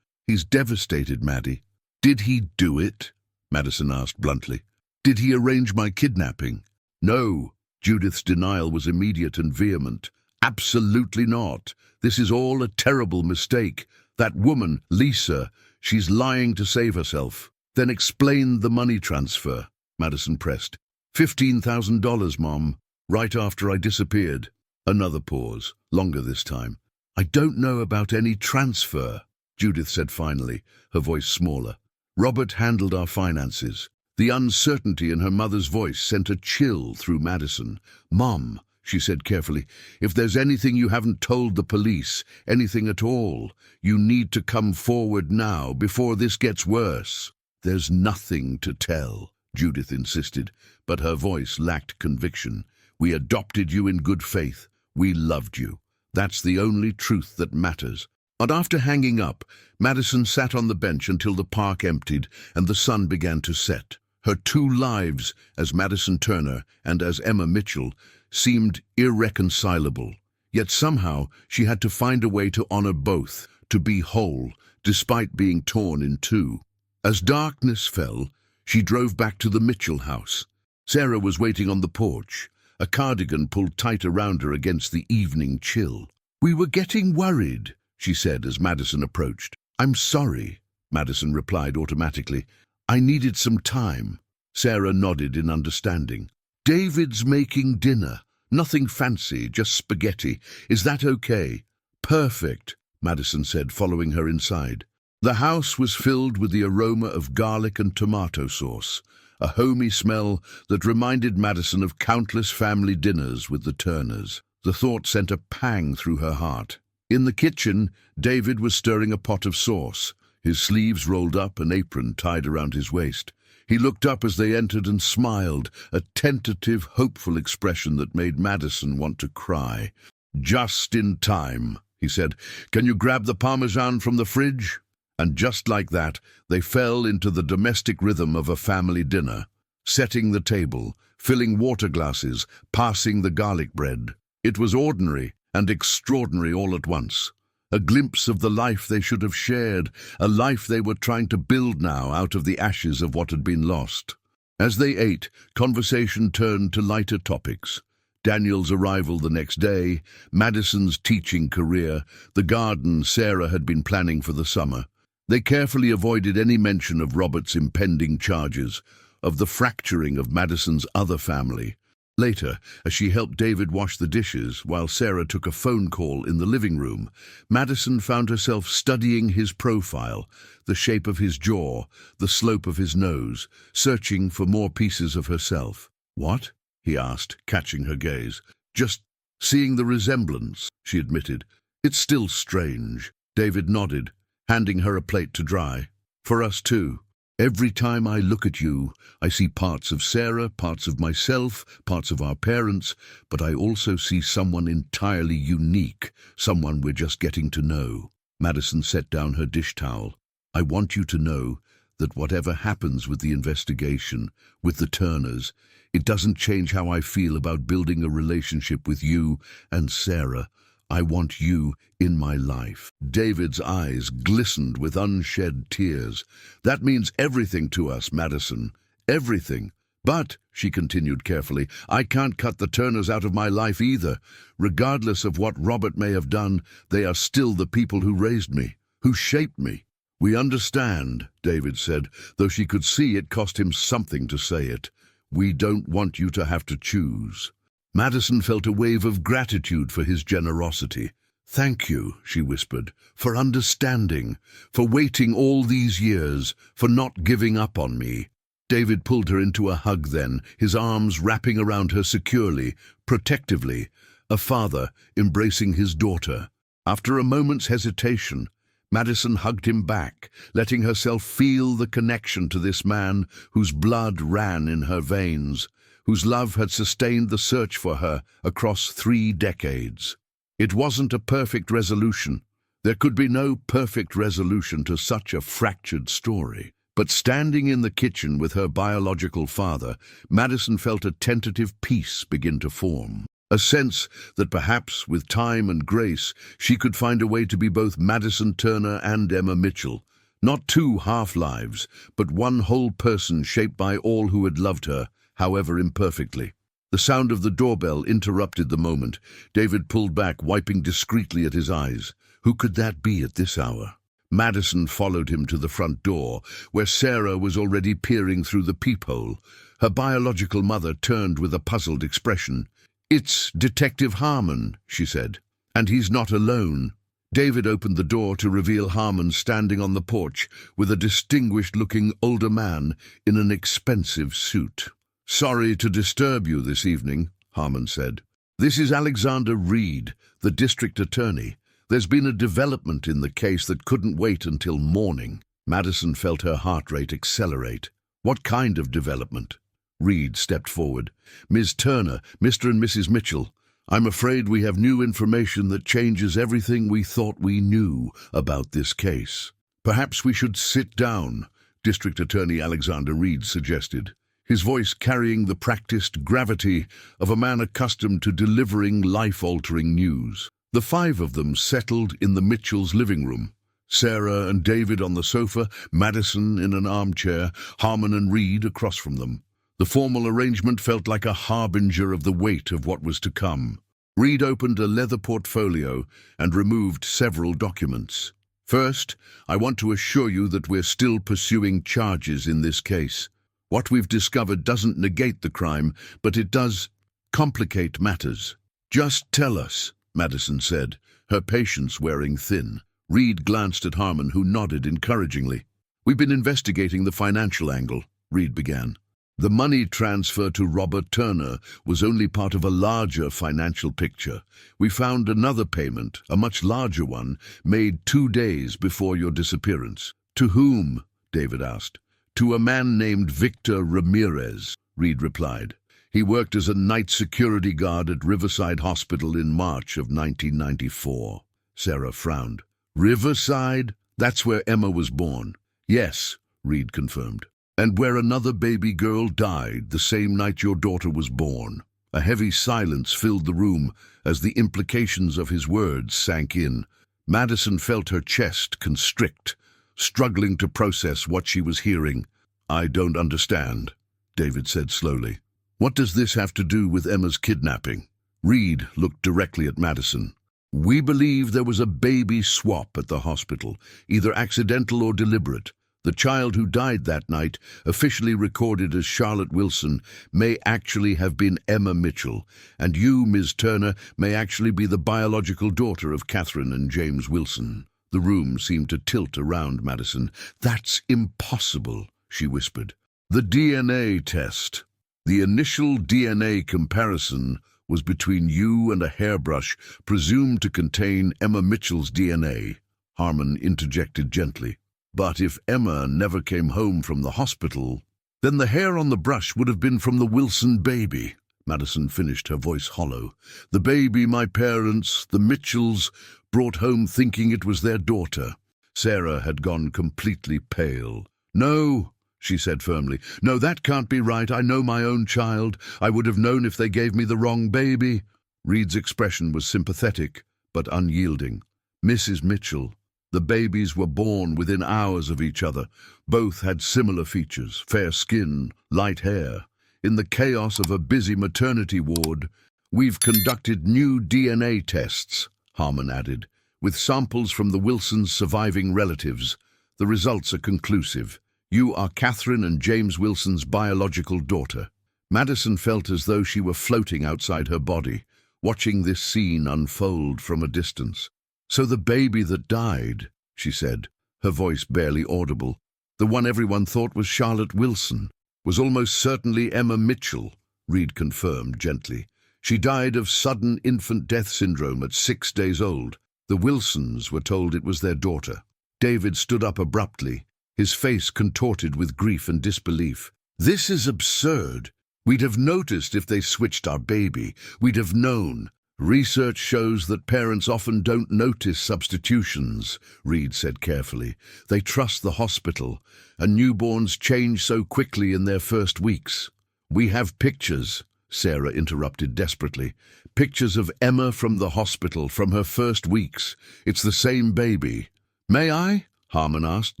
devastated, Maddie. Did he do it? Madison asked bluntly. Did he arrange my kidnapping? No. Judith's denial was immediate and vehement. Absolutely not. This is all a terrible mistake. That woman, Lisa, she's lying to save herself. Then explain the money transfer, Madison pressed. $15,000, Mom, right after I disappeared. Another pause, longer this time. I don't know about any transfer, Judith said finally, her voice smaller. Robert handled our finances. The uncertainty in her mother's voice sent a chill through Madison. Mom, she said carefully, if there's anything you haven't told the police, anything at all, you need to come forward now before this gets worse. There's nothing to tell, Judith insisted, but her voice lacked conviction. We adopted you in good faith. We loved you. That's the only truth that matters. And after hanging up, Madison sat on the bench until the park emptied and the sun began to set. Her two lives, as Madison Turner and as Emma Mitchell, seemed irreconcilable. Yet somehow she had to find a way to honor both, to be whole, despite being torn in two. As darkness fell, she drove back to the Mitchell house. Sarah was waiting on the porch, a cardigan pulled tight around her against the evening chill. We were getting worried, she said as Madison approached. I'm sorry, Madison replied automatically. I needed some time. Sarah nodded in understanding. David's making dinner. Nothing fancy, just spaghetti. Is that okay? Perfect, Madison said, following her inside. The house was filled with the aroma of garlic and tomato sauce, a homey smell that reminded Madison of countless family dinners with the Turners. The thought sent a pang through her heart. In the kitchen, David was stirring a pot of sauce, his sleeves rolled up, an apron tied around his waist. He looked up as they entered and smiled, a tentative, hopeful expression that made Madison want to cry. Just in time, he said. Can you grab the Parmesan from the fridge? And just like that, they fell into the domestic rhythm of a family dinner, setting the table, filling water glasses, passing the garlic bread. It was ordinary and extraordinary all at once. A glimpse of the life they should have shared, a life they were trying to build now out of the ashes of what had been lost. As they ate, conversation turned to lighter topics. Daniel's arrival the next day, Madison's teaching career, the garden Sarah had been planning for the summer. They carefully avoided any mention of Robert's impending charges, of the fracturing of Madison's other family. Later, as she helped David wash the dishes while Sarah took a phone call in the living room, Madison found herself studying his profile, the shape of his jaw, the slope of his nose, searching for more pieces of herself. What? He asked, catching her gaze. Just seeing the resemblance, she admitted. It's still strange. David nodded, handing her a plate to dry. For us too. Every time I look at you, I see parts of Sarah, parts of myself, parts of our parents, but I also see someone entirely unique, someone we're just getting to know." Madison set down her dish towel. "I want you to know that whatever happens with the investigation, with the Turners, it doesn't change how I feel about building a relationship with you and Sarah. I want you in my life." David's eyes glistened with unshed tears. "That means everything to us, Madison. Everything. But," she continued carefully, "I can't cut the Turners out of my life either. Regardless of what Robert may have done, they are still the people who raised me, who shaped me." "We understand," David said, though she could see it cost him something to say it. "We don't want you to have to choose." Madison felt a wave of gratitude for his generosity. "Thank you," she whispered, "for understanding, for waiting all these years, for not giving up on me." David pulled her into a hug then, his arms wrapping around her securely, protectively, a father embracing his daughter. After a moment's hesitation, Madison hugged him back, letting herself feel the connection to this man whose blood ran in her veins, whose love had sustained the search for her across 3 decades. It wasn't a perfect resolution. There could be no perfect resolution to such a fractured story. But standing in the kitchen with her biological father, Madison felt a tentative peace begin to form. A sense that perhaps, with time and grace, she could find a way to be both Madison Turner and Emma Mitchell. Not 2 half-lives, but one whole person shaped by all who had loved her, however imperfectly. The sound of the doorbell interrupted the moment. David pulled back, wiping discreetly at his eyes. Who could that be at this hour? Madison followed him to the front door, where Sarah was already peering through the peephole. Her biological mother turned with a puzzled expression. "It's Detective Harmon," she said. "And he's not alone." David opened the door to reveal Harmon standing on the porch with a distinguished-looking older man in an expensive suit. "Sorry to disturb you this evening," Harmon said. "This is Alexander Reed, the district attorney. There's been a development in the case that couldn't wait until morning." Madison felt her heart rate accelerate. "What kind of development?" Reed stepped forward. "Ms. Turner, Mr. and Mrs. Mitchell, I'm afraid we have new information that changes everything we thought we knew about this case." "Perhaps we should sit down," District Attorney Alexander Reed suggested, his voice carrying the practiced gravity of a man accustomed to delivering life-altering news. The 5 of them settled in the Mitchells' living room. Sarah and David on the sofa, Madison in an armchair, Harmon and Reed across from them. The formal arrangement felt like a harbinger of the weight of what was to come. Reed opened a leather portfolio and removed several documents. "First, I want to assure you that we're still pursuing charges in this case. What we've discovered doesn't negate the crime, but it does complicate matters." "Just tell us," Madison said, her patience wearing thin. Reed glanced at Harmon, who nodded encouragingly. "We've been investigating the financial angle," Reed began. "The money transfer to Robert Turner was only part of a larger financial picture. We found another payment, a much larger one, made 2 days before your disappearance." "To whom?" David asked. "To a man named Victor Ramirez," Reed replied. "He worked as a night security guard at Riverside Hospital in March of 1994. Sarah frowned. "Riverside? That's where Emma was born." "Yes," Reed confirmed. "And where another baby girl died the same night your daughter was born." A heavy silence filled the room as the implications of his words sank in. Madison felt her chest constrict, struggling to process what she was hearing. "I don't understand," David said slowly. "What does this have to do with Emma's kidnapping?" Reed looked directly at Madison. "We believe there was a baby swap at the hospital, either accidental or deliberate. The child who died that night, officially recorded as Charlotte Wilson, may actually have been Emma Mitchell, and you, Ms. Turner, may actually be the biological daughter of Catherine and James Wilson." The room seemed to tilt around Madison. "That's impossible," she whispered. "The DNA test. The initial DNA comparison was between you and a hairbrush presumed to contain Emma Mitchell's DNA," Harmon interjected gently. But if Emma never came home from the hospital, then the hair on the brush would have been from the Wilson baby. Madison finished, her voice hollow. The baby my parents, the Mitchells, brought home thinking it was their daughter. Sarah had gone completely pale. No, she said firmly. No, that can't be right. I know my own child. I would have known if they gave me the wrong baby. Reed's expression was sympathetic, but unyielding. Mrs. Mitchell, the babies were born within hours of each other. Both had similar features, fair skin, light hair. In the chaos of a busy maternity ward, we've conducted new DNA tests, Harmon added, with samples from the Wilsons' surviving relatives. The results are conclusive. You are Catherine and James Wilson's biological daughter. Madison felt as though she were floating outside her body, watching this scene unfold from a distance. So the baby that died, she said, her voice barely audible, the one everyone thought was Charlotte Wilson, was almost certainly Emma Mitchell, Reed confirmed gently. She died of sudden infant death syndrome at 6 days old. The Wilsons were told it was their daughter. David stood up abruptly, his face contorted with grief and disbelief. This is absurd. We'd have noticed if they switched our baby. We'd have known. Research shows that parents often don't notice substitutions, Reed said carefully. They trust the hospital, and newborns change so quickly in their first weeks. We have pictures, Sarah interrupted desperately. Pictures of Emma from the hospital, from her first weeks. It's the same baby. May I? Harmon asked,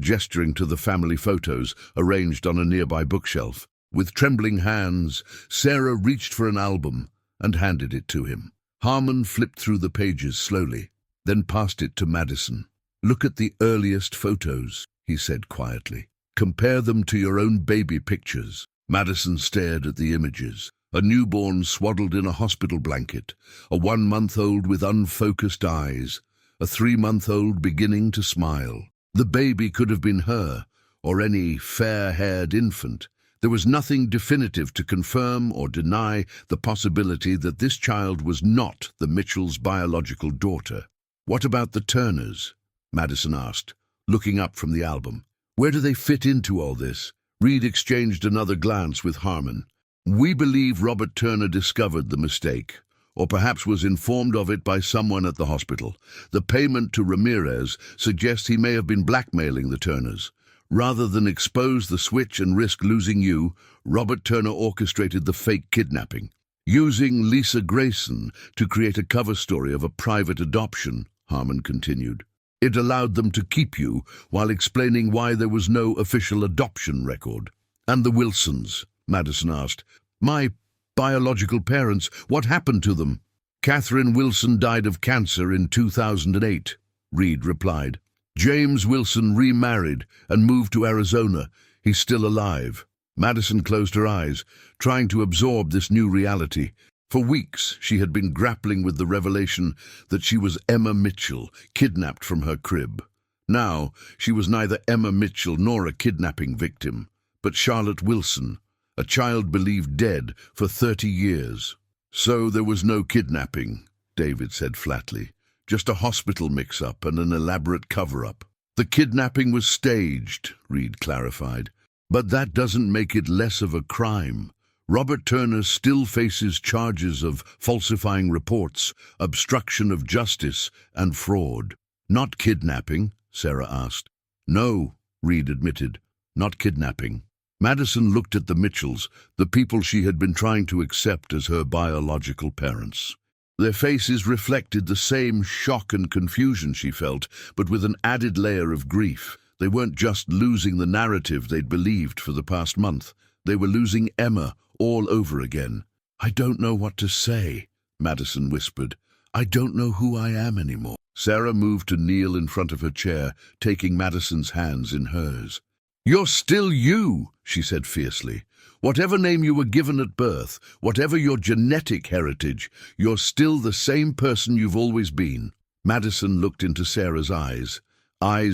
gesturing to the family photos arranged on a nearby bookshelf. With trembling hands, Sarah reached for an album and handed it to him. Harmon flipped through the pages slowly, then passed it to Madison. Look at the earliest photos, he said quietly. Compare them to your own baby pictures. Madison stared at the images. A newborn swaddled in a hospital blanket, a 1-month-old with unfocused eyes, a 3-month-old beginning to smile. The baby could have been her, or any fair-haired infant. There was nothing definitive to confirm or deny the possibility that this child was not the Mitchells' biological daughter. What about the Turners? Madison asked, looking up from the album. Where do they fit into all this? Reed exchanged another glance with Harmon. We believe Robert Turner discovered the mistake, or perhaps was informed of it by someone at the hospital. The payment to Ramirez suggests he may have been blackmailing the Turners. Rather than expose the switch and risk losing you, Robert Turner orchestrated the fake kidnapping, using Lisa Grayson to create a cover story of a private adoption, Harmon continued. It allowed them to keep you while explaining why there was no official adoption record. And the Wilsons, Madison asked. My biological parents, what happened to them? Catherine Wilson died of cancer in 2008, Reed replied. James Wilson remarried and moved to Arizona. He's still alive. Madison closed her eyes, trying to absorb this new reality. For weeks, she had been grappling with the revelation that she was Emma Mitchell, kidnapped from her crib. Now, she was neither Emma Mitchell nor a kidnapping victim, but Charlotte Wilson, a child believed dead for 30 years. So there was no kidnapping, David said flatly. Just a hospital mix-up and an elaborate cover-up. The kidnapping was staged, Reed clarified. But that doesn't make it less of a crime. Robert Turner still faces charges of falsifying reports, obstruction of justice, and fraud. Not kidnapping, Sarah asked. No, Reed admitted. Not kidnapping. Madison looked at the Mitchells, the people she had been trying to accept as her biological parents. Their faces reflected the same shock and confusion she felt, but with an added layer of grief. They weren't just losing the narrative they'd believed for the past month. They were losing Emma all over again. I don't know what to say, Madison whispered. I don't know who I am anymore. Sarah moved to kneel in front of her chair, taking Madison's hands in hers. You're still you, she said fiercely. Whatever name you were given at birth, whatever your genetic heritage, you're still the same person you've always been. Madison looked into Sarah's eyes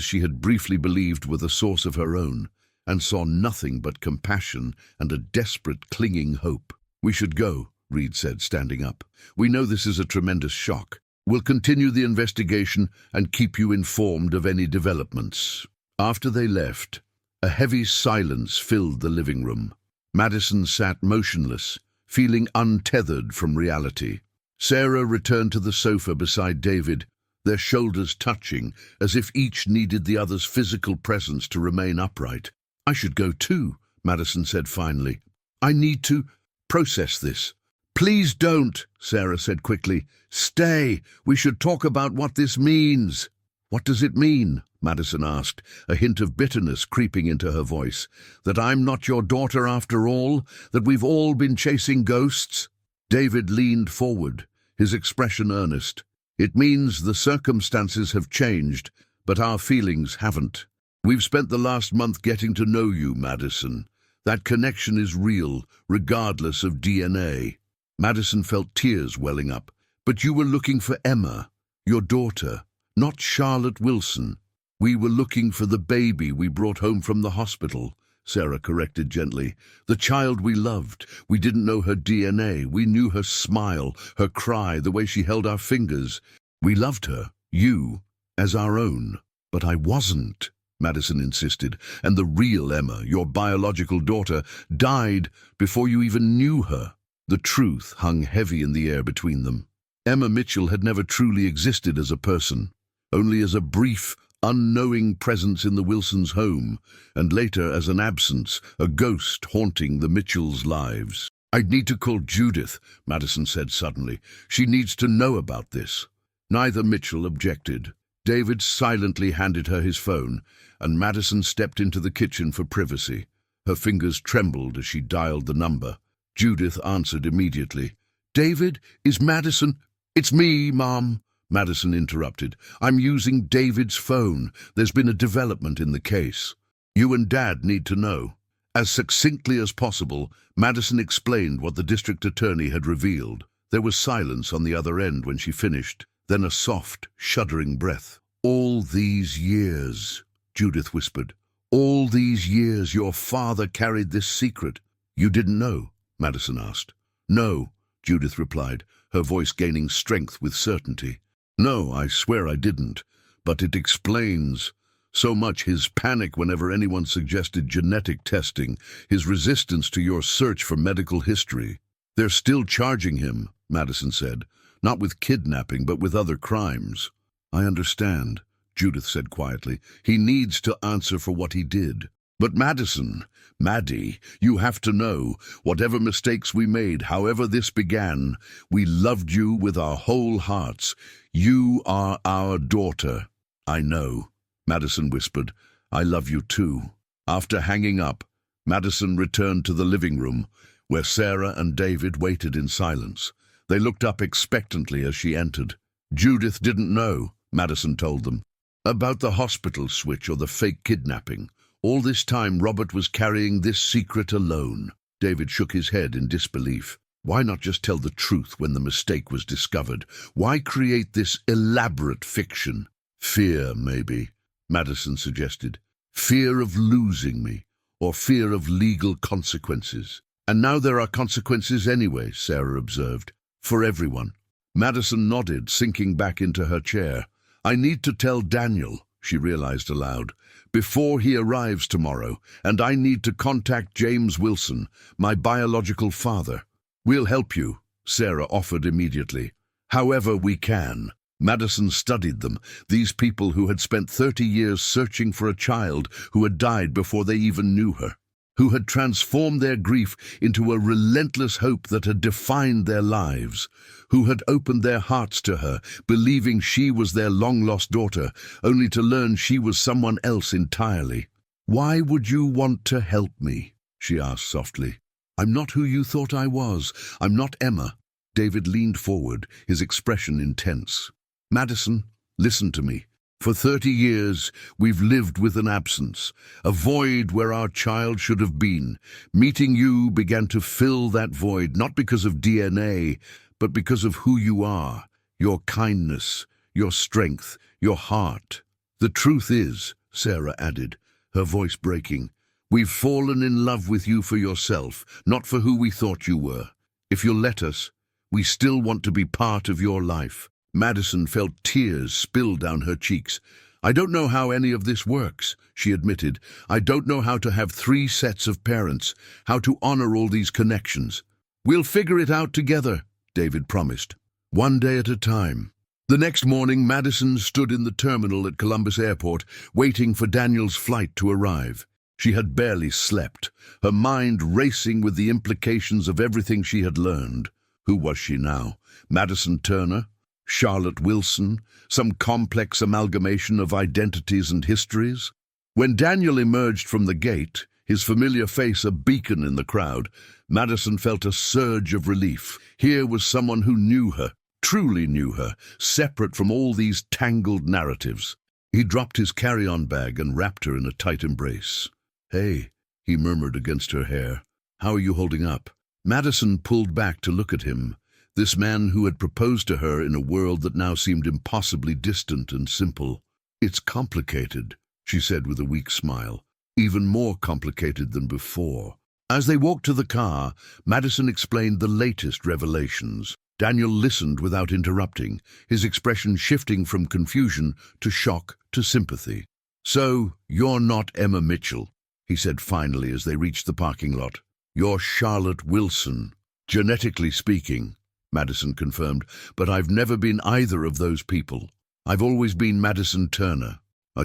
she had briefly believed were the source of her own, and saw nothing but compassion and a desperate clinging hope. We should go, Reed said, standing up. We know this is a tremendous shock. We'll continue the investigation and keep you informed of any developments. After they left, a heavy silence filled the living room. Madison sat motionless, feeling untethered from reality. Sarah returned to the sofa beside David, their shoulders touching, as if each needed the other's physical presence to remain upright. "I should go too," Madison said finally. "I need to process this." "Please don't," Sarah said quickly. "Stay. We should talk about what this means." "What does it mean?" Madison asked, a hint of bitterness creeping into her voice. "That I'm not your daughter after all? That we've all been chasing ghosts?" David leaned forward, his expression earnest. "It means the circumstances have changed, but our feelings haven't. We've spent the last month getting to know you, Madison. That connection is real, regardless of DNA." Madison felt tears welling up. "But you were looking for Emma, your daughter, not Charlotte Wilson." "We were looking for the baby we brought home from the hospital," Sarah corrected gently. "The child we loved. We didn't know her DNA. We knew her smile, her cry, the way she held our fingers. We loved her, you, as our own." "But I wasn't," Madison insisted, "and the real Emma, your biological daughter, died before you even knew her." The truth hung heavy in the air between them. Emma Mitchell had never truly existed as a person, only as a brief, unknowing presence in the Wilsons' home, and later as an absence, a ghost haunting the Mitchells' lives. "I'd need to call Judith," Madison said suddenly. "She needs to know about this." Neither Mitchell objected. David silently handed her his phone, and Madison stepped into the kitchen for privacy. Her fingers trembled as she dialed the number. Judith answered immediately. "David, is Madison—" "It's me, Mom," Madison interrupted. "I'm using David's phone. There's been a development in the case. You and Dad need to know." As succinctly as possible, Madison explained what the district attorney had revealed. There was silence on the other end when she finished, then a soft, shuddering breath. "All these years," Judith whispered. "All these years your father carried this secret." "You didn't know?" Madison asked. "No," Judith replied, her voice gaining strength with certainty. "No, I swear I didn't. But it explains so much: his panic whenever anyone suggested genetic testing, his resistance to your search for medical history." "They're still charging him," Madison said. "Not with kidnapping, but with other crimes." "I understand," Judith said quietly. "He needs to answer for what he did." "But Madison, Maddie, you have to know, whatever mistakes we made, however this began, we loved you with our whole hearts. You are our daughter." "I know," Madison whispered. "I love you too." After hanging up, Madison returned to the living room, where Sarah and David waited in silence. They looked up expectantly as she entered. "Judith didn't know," Madison told them, "about the hospital switch or the fake kidnapping. All this time Robert was carrying this secret alone." David shook his head in disbelief. Why not just tell the truth when the mistake was discovered? Why create this elaborate fiction? "Fear, maybe," Madison suggested. "Fear of losing me, or fear of legal consequences." "And now there are consequences anyway," Sarah observed. "For everyone." Madison nodded, sinking back into her chair. "I need to tell Daniel," she realized aloud, "before he arrives tomorrow, and I need to contact James Wilson, my biological father." "We'll help you," Sarah offered immediately. "However we can." Madison studied them, these people who had spent 30 years searching for a child who had died before they even knew her, who had transformed their grief into a relentless hope that had defined their lives, who had opened their hearts to her, believing she was their long-lost daughter, only to learn she was someone else entirely. "Why would you want to help me?" she asked softly. "I'm not who you thought I was. I'm not Emma." David leaned forward, his expression intense. "Madison, listen to me. For 30 years, we've lived with an absence, a void where our child should have been. Meeting you began to fill that void, not because of DNA, but because of who you are, your kindness, your strength, your heart. The truth is," Sarah added, her voice breaking, "we've fallen in love with you for yourself, not for who we thought you were. If you'll let us, we still want to be part of your life." Madison felt tears spill down her cheeks. I don't know how any of this works, she admitted. I don't know how to have 3 sets of parents, how to honor all these connections. We'll figure it out together, David promised. One day at a time. The next morning, Madison stood in the terminal at Columbus Airport, waiting for Daniel's flight to arrive. She had barely slept, her mind racing with the implications of everything she had learned. Who was she now? Madison Turner? Charlotte Wilson? Some complex amalgamation of identities and histories? When Daniel emerged from the gate, his familiar face a beacon in the crowd, Madison felt a surge of relief. Here was someone who knew her, truly knew her, separate from all these tangled narratives. He dropped his carry-on bag and wrapped her in a tight embrace. "Hey," he murmured against her hair. "How are you holding up?" Madison pulled back to look at him, this man who had proposed to her in a world that now seemed impossibly distant and simple. "It's complicated," she said with a weak smile, "even more complicated than before." As they walked to the car, Madison explained the latest revelations. Daniel listened without interrupting, his expression shifting from confusion to shock to sympathy. "So, you're not Emma Mitchell," he said finally as they reached the parking lot. "You're Charlotte Wilson. Genetically speaking," Madison confirmed, "but I've never been either of those people. I've always been Madison Turner."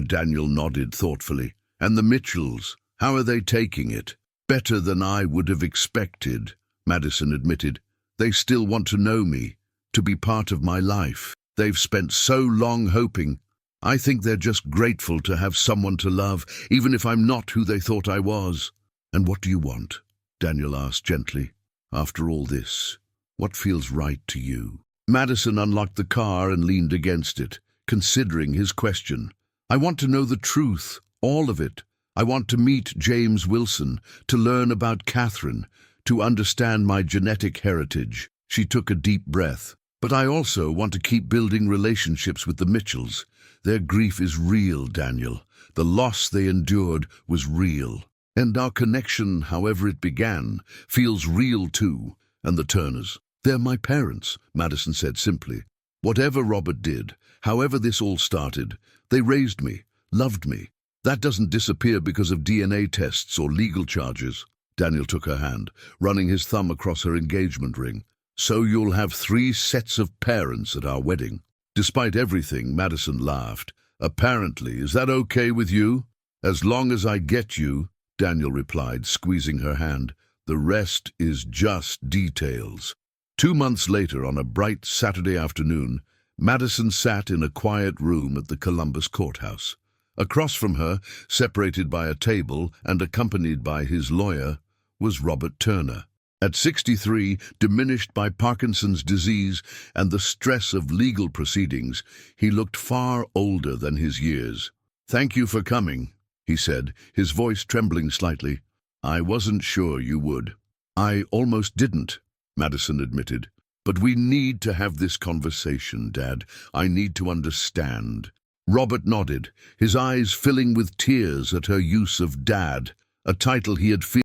Daniel nodded thoughtfully. "And the Mitchells, how are they taking it?" "Better than I would have expected," Madison admitted. "They still want to know me, to be part of my life. They've spent so long hoping. I think they're just grateful to have someone to love, even if I'm not who they thought I was." "And what do you want?" Daniel asked gently. "After all this, what feels right to you?" Madison unlocked the car and leaned against it, considering his question. "I want to know the truth, all of it. I want to meet James Wilson, to learn about Catherine, to understand my genetic heritage." She took a deep breath. "But I also want to keep building relationships with the Mitchells. Their grief is real, Daniel. The loss they endured was real. And our connection, however it began, feels real too. And the Turners. They're my parents," Madison said simply. "Whatever Robert did, however this all started, they raised me, loved me. That doesn't disappear because of DNA tests or legal charges." Daniel took her hand, running his thumb across her engagement ring. "So you'll have 3 sets of parents at our wedding." Despite everything, Madison laughed. "Apparently, is that okay with you?" "As long as I get you," Daniel replied, squeezing her hand. "The rest is just details." 2 months later, on a bright Saturday afternoon, Madison sat in a quiet room at the Columbus courthouse. Across from her, separated by a table and accompanied by his lawyer, was Robert Turner. At 63, diminished by Parkinson's disease and the stress of legal proceedings, he looked far older than his years. "Thank you for coming," he said, his voice trembling slightly. "I wasn't sure you would." "I almost didn't," Madison admitted. "But we need to have this conversation, Dad. I need to understand." Robert nodded, his eyes filling with tears at her use of Dad, a title he had